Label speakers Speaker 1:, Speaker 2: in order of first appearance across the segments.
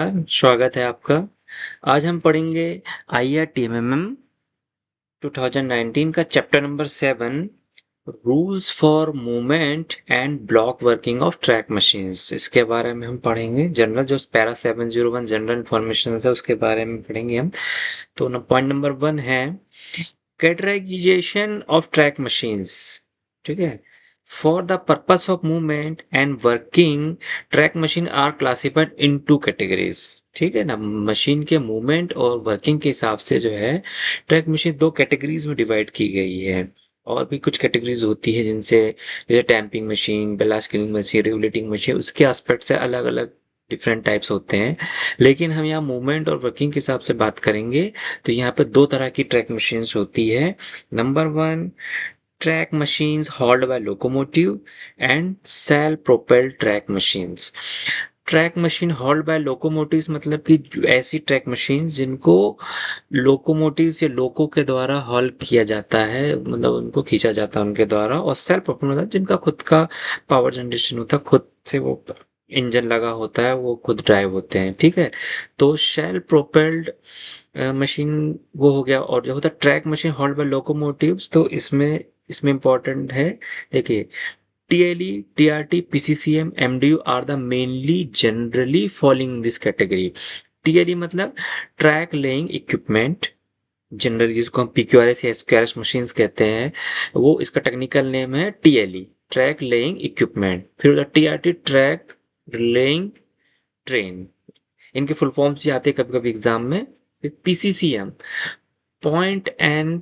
Speaker 1: स्वागत है आपका। आज हम पढ़ेंगे IRTMM 2019 का chapter number 7, rules for movement and block working of track machines. इसके बारे में हम पढ़ेंगे। जनरल जो पैरा 701 जनरल इंफॉर्मेशन है उसके बारे में पढ़ेंगे हम। तो पॉइंट नंबर 1 है कैटेगराइजेशन ऑफ ट्रैक मशीन्स। ठीक है। For the purpose of movement and working track machine are classified in two categories. ठीक है ना। मशीन के मूवमेंट और वर्किंग के हिसाब से जो है ट्रैक मशीन दो कैटेगरीज में डिवाइड की गई है। और भी कुछ कैटेगरीज होती है जिनसे जैसे tamping machine, ballast cleaning machine, regulating machine, उसके एस्पेक्ट से अलग अलग डिफरेंट टाइप्स होते हैं। लेकिन हम यहाँ मूवमेंट और वर्किंग के हिसाब से बात करेंगे तो यहाँ पे दो तरह की ट्रैक मशीन्स होती है। Number 1, track machines hauled by locomotive and self propelled track machines. Track machine hauled by locomotives मतलब कि ऐसी ट्रैक मशीन जिनको लोकोमोटिव से लोको के द्वारा हॉल किया जाता है, मतलब उनको खींचा जाता है उनके द्वारा। और सेल्फ प्रोपेल्ड मतलब जिनका खुद का पावर जनरेशन होता है, खुद से वो इंजन लगा होता है, वो खुद ड्राइव होते हैं। ठीक है। तो सेल्फ प्रोपेल्ड मशीन वो हो गया। और जो होता है track machine hauled by locomotives, तो इसमें इसमें इंपॉर्टेंट है। देखिए, TLE, TRT, PCCM, MDU are the mainly generally falling in this category. TLE मतलब ट्रैक लेइंग इक्विपमेंट, जनरली जिसको हम PQRS या SQRS मशीन्स कहते हैं, वो इसका टेक्निकल नेम है TLE, ट्रैक लेइंग इक्विपमेंट। फिर होता है TRT, ट्रैक लेइंग ट्रेन। इनके फुल फॉर्म्स ही आते हैं कभी कभी एग्जाम में। फिर PCCM, point and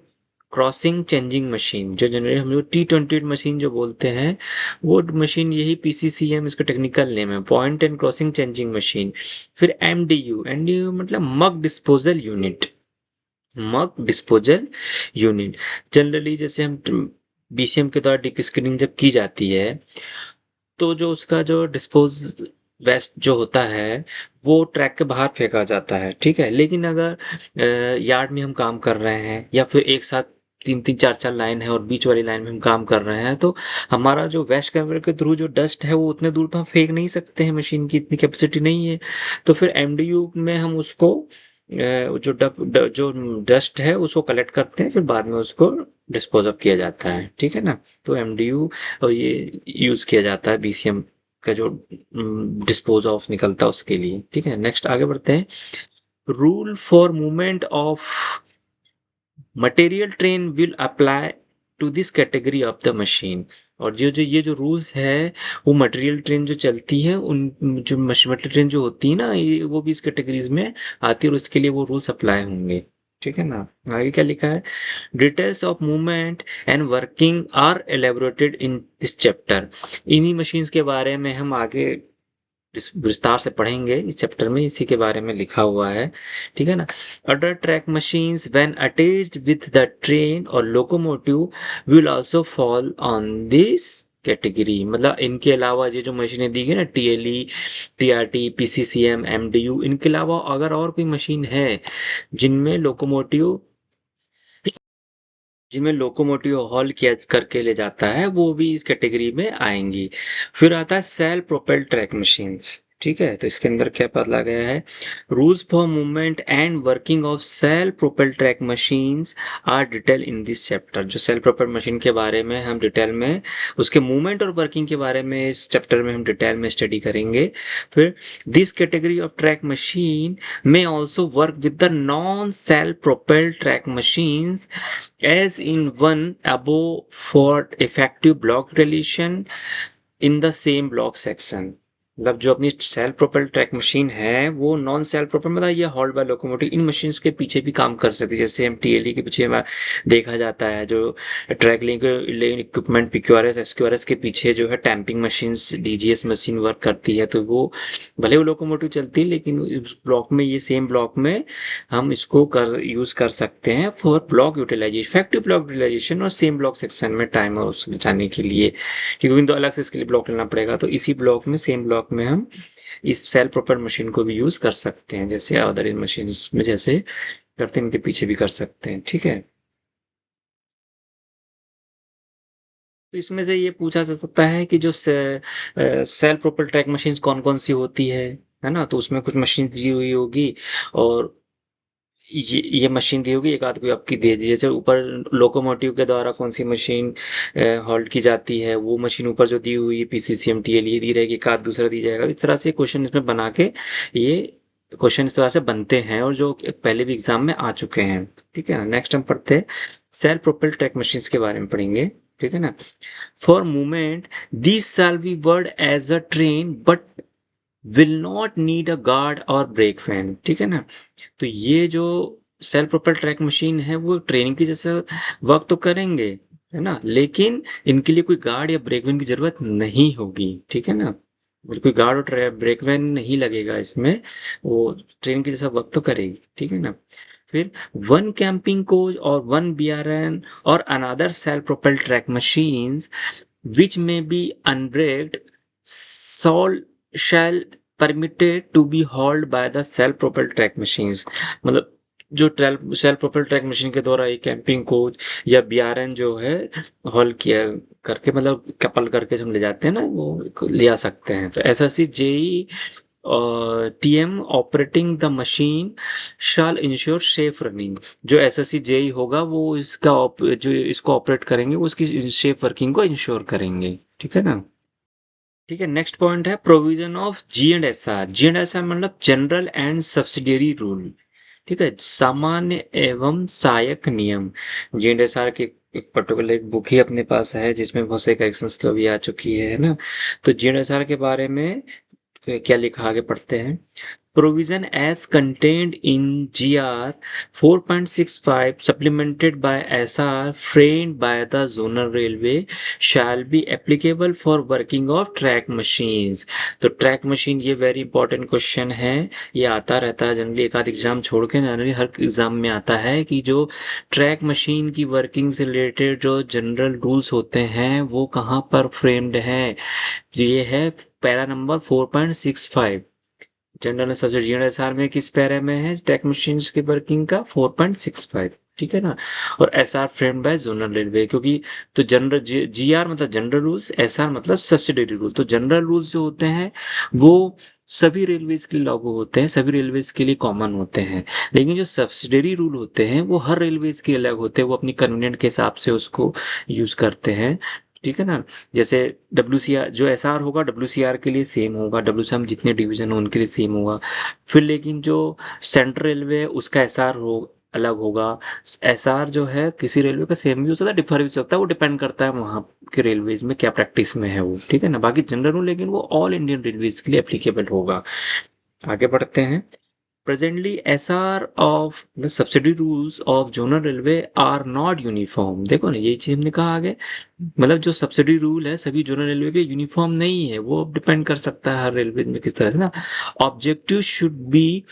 Speaker 1: crossing changing machine, जो जनरली हम लोग T20 मशीन जो बोलते हैं, वो मशीन यही PCCM इसका टेक्निकल नेम है, point and crossing changing machine. फिर MDU मतलब मग डिस्पोजल यूनिट, मग डिस्पोजल यूनिट। जनरली जैसे हम BCM के द्वारा डीप स्क्रीनिंग जब की जाती है तो जो उसका जो डिस्पोज वेस्ट जो होता है वो ट्रैक के बाहर फेंका जाता है। ठीक है। लेकिन अगर यार्ड में हम काम कर रहे हैं या फिर एक साथ तीन तीन चार चार लाइन है और बीच वाली लाइन में हम काम कर रहे हैं, तो हमारा जो वेस्ट कन्वेयर के थ्रू जो डस्ट है वो उतने दूर तो हम फेंक नहीं सकते हैं, मशीन की इतनी कैपेसिटी नहीं है। तो फिर MDU में हम उसको जो डस्ट है उसको कलेक्ट करते हैं, फिर बाद में उसको डिस्पोज ऑफ किया जाता है। ठीक है ना। तो MDU और ये यूज किया जाता है BCM का जो डिस्पोज ऑफ निकलता है उसके लिए। ठीक है। नेक्स्ट आगे बढ़ते हैं। Rule for movement of material train will apply to this category of the machine. और जो जो ये जो रूल्स है वो मटेरियल ट्रेन जो चलती है, उन जो मटेरियल ट्रेन जो होती है ना, ये वो भी इस कैटेगरीज में आती है और इसके लिए वो रूल्स अप्लाई होंगे। ठीक है ना। आगे क्या लिखा है? Details of movement and working are elaborated in this chapter. इन्हीं मशीन्स के बारे में हम आगे विस्तार से पढ़ेंगे इस चैप्टर में, इसी के बारे में लिखा हुआ है। ठीक है ना। Other track machines when attached with the train or locomotive will also fall on this category. मतलब इनके अलावा ये जो मशीनें दी गई ना, TLE, TRT, PCCM, MDU, इनके अलावा अगर और कोई मशीन है जिनमें लोकोमोटिव जिनमें लोकोमोटिव हॉल किया करके ले जाता है, वो भी इस कैटेगरी में आएंगी। फिर आता है सेल प्रोपेल ट्रैक मशीन्स। ठीक है। तो इसके अंदर क्या पता गया है? Rules for movement and working of self propel track machines are detail in this chapter. जो सेल प्रोपेल मशीन के बारे में हम डिटेल में, उसके मूवमेंट और वर्किंग के बारे में इस चैप्टर में हम डिटेल में स्टडी करेंगे। फिर this category of track machine may also work with the non-self propelled track machines as in one above for effective block relation in the same block section। मतलब जो अपनी सेल्फ प्रोपेल ट्रैक मशीन है वो non self propel मतलब ये hold by locomotive in machines के पीछे भी काम कर सकती है। जैसे हम TLE के पीछे देखा जाता है, जो ट्रैक लेन इक्विपमेंट PQRS SQRS के पीछे जो है tamping machines DGS machine work करती है। तो वो भले वो लोकोमोटिव चलती है लेकिन उस ब्लॉक में, ये सेम ब्लॉक में हम इसको यूज कर सकते हैं for block utilization, effective block utilization और सेम ब्लॉक सेक्शन में टाइम और उस बचाने के लिए। क्योंकि तो अलग से इसके लिए ब्लॉक लेना पड़ेगा, तो इसी ब्लॉक में, सेम ब्लॉक में हम इस सेल्फ प्रोपेल्ड मशीन को भी यूज कर सकते हैं, जैसे अदर इन मशीन में जैसे करते हैं इनके पीछे भी कर सकते हैं। ठीक है। तो इसमें से ये पूछा जा सकता है कि जो सेल्फ प्रोपेल्ड ट्रैक मशीन कौन कौन सी होती है। है ना, तो उसमें कुछ मशीन दी हुई होगी, और ये मशीन दी होगी, एक आध कोई आपकी दे दी, जैसे ऊपर लोकोमोटिव के द्वारा कौन सी मशीन हॉल्ट की जाती है, वो मशीन ऊपर जो दी हुई है पीसीसीएमटीएल ये दी रहेगी, एक आध दूसरा दी जाएगा। इस तरह से क्वेश्चन इसमें बना के ये क्वेश्चन इस तरह से बनते हैं, और जो पहले भी एग्जाम में आ चुके हैं। ठीक है ना, नेक्स्ट हम पढ़ते हैं सेल्फ प्रोपेल्ड ट्रैक मशीन्स के बारे में पढ़ेंगे। ठीक है ना, for movement this shall be worked as a train but will not need a guard or brake van. ठीक है ना, तो ये जो सेल्फ प्रोपेल्ड ट्रैक मशीन है वो ट्रेनिंग की जैसा वर्क तो करेंगे, है ना, लेकिन इनके लिए कोई गार्ड या ब्रेक वैन की जरूरत नहीं होगी। ठीक है ना, कोई गार्ड और ब्रेक वैन नहीं लगेगा इसमें, वो ट्रेन की जैसा वर्क तो करेगी। ठीक है ना, फिर वन कैंपिंग कोच और वन बीआरएन और another self propelled track machines which may be unbraked shall permitted to be hauled by the self-propelled track machines। मतलब जो सेल्फ प्रोपेल्ड ट्रैक मशीन के द्वारा एक कैंपिंग कोच या बीआरएन जो है हॉल किया करके, मतलब कपल करके जो हम ले जाते हैं ना, वो ले आ सकते हैं। तो SSC JE TM operating the machine shall ensure safe running. जो एसएससी जेई होगा वो जो इसको ऑपरेट करेंगे वो उसकी सेफ वर्किंग को इंश्योर करेंगे। ठीक है ना, ठीक है। नेक्स्ट पॉइंट है provision of G and S R मतलब जनरल एंड सब्सिडियरी रूल। ठीक है, सामान्य एवं सहायक नियम। जी एंड एस आर की एक पर्टिकुलर एक बुक ही अपने पास है जिसमें बहुत से करेक्शंस तो भी आ चुकी है ना। तो जी एंड एस आर के बारे में क्या लिखा, आगे पढ़ते हैं। Provision as contained in GR 4.65 supplemented by SR framed by the zonal railway shall be applicable for working of track machines। तो ट्रैक मशीन ये वेरी इंपॉर्टेंट क्वेश्चन है, ये आता रहता है जनरली, एक आध एग्जाम छोड़ के जनरली हर एग्जाम में आता है कि जो ट्रैक मशीन की वर्किंग से रिलेटेड जो जनरल रूल्स होते हैं वो कहाँ पर फ्रेम्ड है। ये है पैरा नंबर 4.65। जनरल सब्जेक्ट जीएनएसआर में किस पैरा में है, ट्रैक मशीन्स की वर्किंग का 4.65। ठीक है ना, और SR framed bye zonal railway, क्योंकि तो जनरल जीआर मतलब जनरल रूल्स, एसआर मतलब सब्सिडरी रूल। तो जनरल रूल्स जो होते हैं वो सभी रेलवेज के लिए लागू होते हैं, सभी रेलवेज के लिए कॉमन होते हैं, लेकिन जो सब्सिडरी रूल होते हैं वो हर रेलवेज के अलग होते हैं, वो अपनी कन्वीनियंट के हिसाब से उसको यूज करते हैं। ठीक है ना, जैसे डब्ल्यू जो एस आर होगा डब्ल्यू के लिए सेम होगा, डब्ल्यू जितने डिवीजन हो उनके लिए सेम होगा। फिर लेकिन जो सेंट्रल रेलवे है उसका एस आर हो अलग होगा। एस आर जो है किसी रेलवे का सेम भी हो सकता है, डिफर भी हो सकता है, वो डिपेंड करता है वहाँ के रेलवेज में क्या प्रैक्टिस में है वो। ठीक है ना, बाकी जनरल रूल लेकिन वो ऑल इंडियन रेलवेज के लिए एप्लीकेबल होगा। आगे बढ़ते हैं। Presently, SR of the subsidy rules of zonal railway are not uniform। देखो ना, यही चीज हमने कहा आगे, मतलब जो सब्सिडी रूल है सभी जोनल रेलवे के यूनिफॉर्म नहीं है, वो डिपेंड कर सकता है हर रेलवे में किस तरह से ना। Objective should be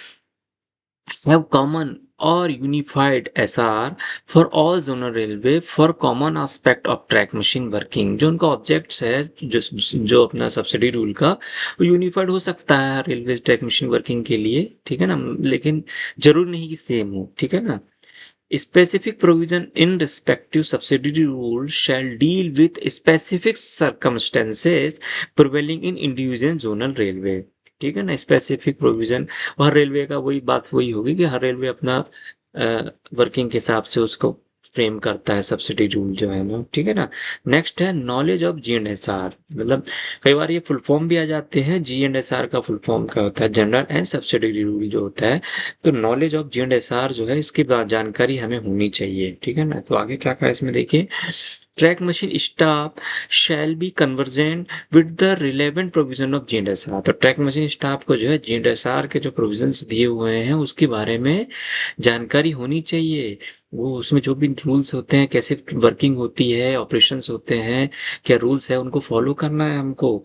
Speaker 1: have common or unified SR for all zonal railway for common aspect of track machine working। जो उनका ऑब्जेक्ट्स है जो अपना सब्सिडी रूल का, वो यूनिफाइड हो सकता है रेलवे ट्रैक मशीन वर्किंग के लिए। ठीक है ना, लेकिन जरूरी नहीं कि सेम हो। ठीक है ना, specific provision in respective subsidiary rule shall deal with specific circumstances prevailing in individual zonal railway। ठीक है ना, स्पेसिफिक प्रोविजन, हर रेलवे का वही बात वही होगी कि हर रेलवे अपना वर्किंग के हिसाब से उसको फ्रेम करता है सब्सिडी रूल जो है ना। ठीक है ना, नेक्स्ट है knowledge of G and S R. मतलब कई बार ये फुल फॉर्म भी आ जाते हैं, जी एंड एस आर का फुल फॉर्म क्या होता है, जनरल एंड सब्सिडी रूल जो होता है। तो knowledge of G and S R जो है इसकी जानकारी हमें होनी चाहिए। ठीक है ना, तो आगे क्या कहा इसमें देखिए। Track machine staff shall be convergent with the relevant provision of G and S R. तो ट्रैक मशीन स्टाफ को जो है जी एंड एस आर के जो प्रोविजंस दिए हुए हैं उसके बारे में जानकारी होनी चाहिए। वो उसमें जो भी रूल्स होते हैं, कैसे वर्किंग होती है, ऑपरेशंस होते हैं, क्या रूल्स है, उनको फॉलो करना है हमको।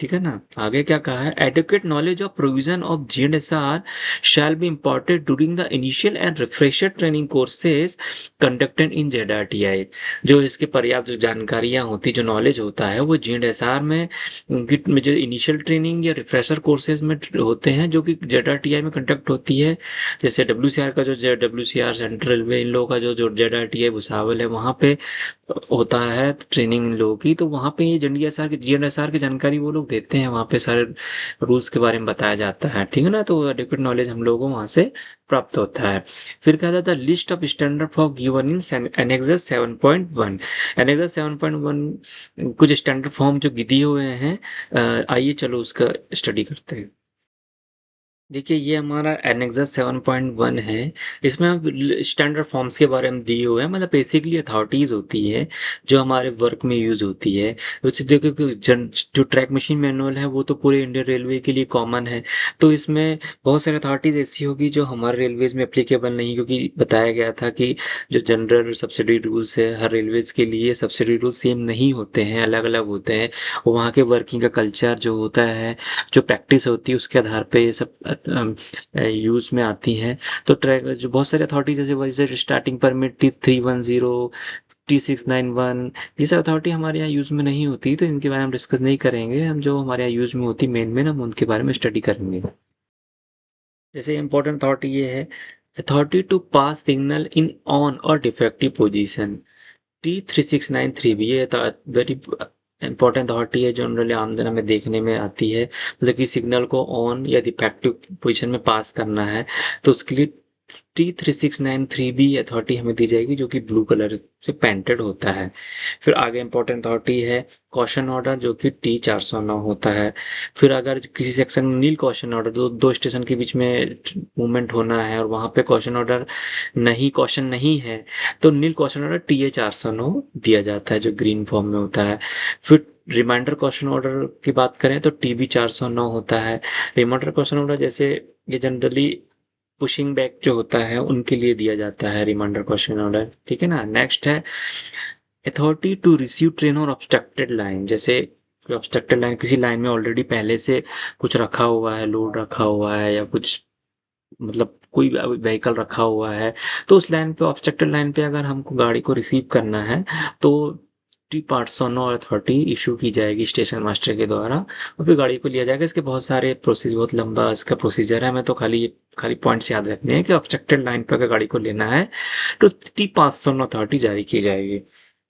Speaker 1: ठीक है ना, आगे क्या कहा है, adequate knowledge of provision of G and S R shall be important during the initial and refresher training courses conducted in ZRTI. जो इसके पर्याप्त जो जानकारियां होती, जो नॉलेज होता है वो जी एंड एस आर में जो इनिशियल ट्रेनिंग या रिफ्रेशर कोर्सेज में होते हैं जो कि जेडआरटीआई में कंडक्ट होती है। जैसे डब्ल्यू सी आर का जो W C R central railway इन लोगों का जो जेडआरटीआई भुसावल है वहाँ पे होता है ट्रेनिंग इन लोगों की, तो वहाँ पे ये जी एंड एस आर की जानकारी वो लोग देते हैं, वहाँ पे सारे रूल्स के बारे में बताया जाता है, ठीक है ना। तो एडिक्वेट नॉलेज हम लोगों को वहाँ से प्राप्त होता है। फिर कहा जाता है list of standard for given in annexes 7.1। Annexes 7.1 कुछ स्टैंडर्ड फॉर्म जो दिए हुए हैं, आइए चलो उसका स्टडी करते हैं। देखिए ये हमारा एनेक्सस 7.1 है। इसमें हम स्टैंडर्ड फॉर्म्स के बारे में दिए हुए हैं, मतलब बेसिकली अथॉरिटीज होती है जो हमारे वर्क में यूज होती है। वैसे देखो कि जो ट्रैक मशीन मैनुअल है वो तो पूरे इंडियन रेलवे के लिए कॉमन है। तो इसमें बहुत सारी अथॉरिटीज ऐसी होगी जो हमारे रेलवेज में एप्लीकेबल नहीं, क्योंकि बताया गया था कि जो जनरल सब्सिडी रूल्स है हर रेलवेज के लिए सब्सिडी रूल सेम नहीं होते हैं, अलग अलग होते हैं। वहाँ के वर्किंग का कल्चर जो होता है, जो प्रैक्टिस होती है, उसके आधार पे ये सब यूज में आती हैं। तो ट्रैक जो बहुत सारी अथॉरिटी जैसे वैसे स्टार्टिंग परमिट T310, T691, ये सब अथॉरिटी हमारे यहाँ यूज में नहीं होती, तो इनके बारे में हम डिस्कस नहीं करेंगे। हम जो हमारे यहाँ यूज में होती मेन हम उनके बारे में स्टडी करेंगे। जैसे इंपॉर्टेंट अथॉरिटी ये है, authority to pass signal in on or defective position, T3693 भी, ये वेरी इंपॉर्टेंट अथॉरिटी है, जनरली आमदन में देखने में आती है। मतलब कि सिग्नल को ऑन या डिफेक्टिव पोजीशन में पास करना है तो उसके लिए T3693 भी अथॉरिटी हमें दी जाएगी, जो कि ब्लू कलर से पेंटेड होता है। फिर आगे इंपॉर्टेंट अथॉरिटी है कॉशन ऑर्डर, जो कि T409 होता है। फिर अगर किसी सेक्शन में नील कॉशन ऑर्डर, दो स्टेशन के बीच में मूवमेंट होना है और वहां पे कॉशन नहीं है, तो नील कॉशन ऑर्डर TA409 दिया जाता है, जो ग्रीन फॉर्म में होता है। फिर रिमाइंडर क्वेश्चन ऑर्डर की बात करें तो TB409 होता है। रिमाइंडर क्वेश्चन ऑर्डर जैसे ये जनरली पुशिंग बैक जो होता है उनके लिए दिया जाता है रिमाइंडर क्वेश्चन ऑर्डर, ठीक है ना। नेक्स्ट है अथॉरिटी टू रिसीव ट्रेन और ऑब्स्ट्रक्टेड लाइन। जैसे ऑब्स्ट्रक्टेड लाइन, किसी लाइन में ऑलरेडी पहले से कुछ रखा हुआ है, लोड रखा हुआ है या कुछ, मतलब कोई व्हीकल रखा हुआ है, तो उस लाइन पे, ऑब्स्ट्रक्टेड लाइन पे अगर हमको गाड़ी को रिसीव करना है तो T509 अथॉरिटी इशू की जाएगी स्टेशन मास्टर के द्वारा, और फिर गाड़ी को लिया जाएगा। इसके बहुत सारे प्रोसेस, बहुत लंबा इसका प्रोसीजर है, हमें तो खाली पॉइंट्स याद रखने हैं कि ऑब्स्ट्रक्टेड लाइन पर अगर गाड़ी को लेना है तो T509 अथॉरिटी जारी की जाएगी,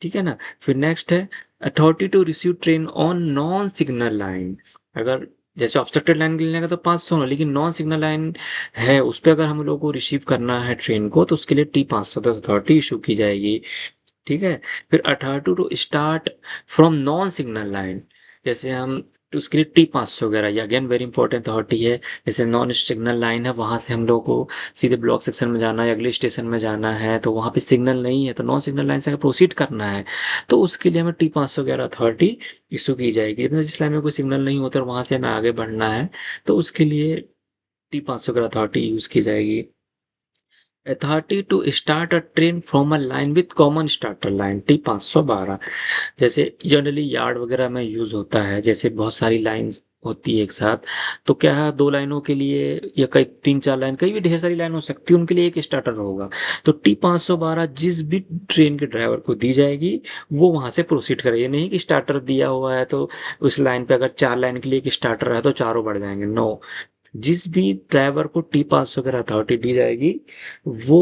Speaker 1: ठीक है ना। फिर नेक्स्ट है authority to receive train on non signal line. अगर जैसे ऑब्स्ट्रक्टेड लाइन के लेने का तो 500, लेकिन नॉन सिग्नल लाइन है उस पर अगर हम लोग को रिसीव करना है ट्रेन को, तो उसके लिए T510 अथॉरिटी इशू की जाएगी, ठीक है। फिर authority to start from non signal line, जैसे हम उसके लिए T500 वगैरह, ये अगेन वेरी इंपॉर्टेंट अथॉरिटी है। जैसे नॉन सिग्नल लाइन है, वहां से हम लोग को सीधे ब्लॉक सेक्शन में जाना है, अगले स्टेशन में जाना है, तो वहां पे सिग्नल नहीं है, तो नॉन सिग्नल लाइन से अगर प्रोसीड करना है तो उसके लिए हमें T500 वगैरह अथॉरिटी इशू की जाएगी। मतलब जिस लाइन में कोई सिग्नल नहीं होता और वहां से हमें आगे बढ़ना है तो उसके लिए T500 वगैरह अथॉरिटी यूज की जाएगी। Authority to start a train from a line with common starter line, T512। जैसे जनरली यार्ड वगैरह में यूज होता है, जैसे बहुत सारी लाइन होती है एक साथ, तो क्या है, दो लाइनों के लिए या कई तीन चार लाइन, कई भी ढेर सारी लाइन हो सकती है, उनके लिए एक स्टार्टर होगा। तो T512 जिस भी ट्रेन के ड्राइवर को दी जाएगी वो वहां से प्रोसीड करे। ये नहीं कि स्टार्टर दिया हुआ है तो उस लाइन पे अगर चार लाइन के लिए एक स्टार्टर है तो चारों बढ़ जाएंगे, नो। जिस भी ड्राइवर को T500 वगैरह अथॉरिटी दी जाएगी वो,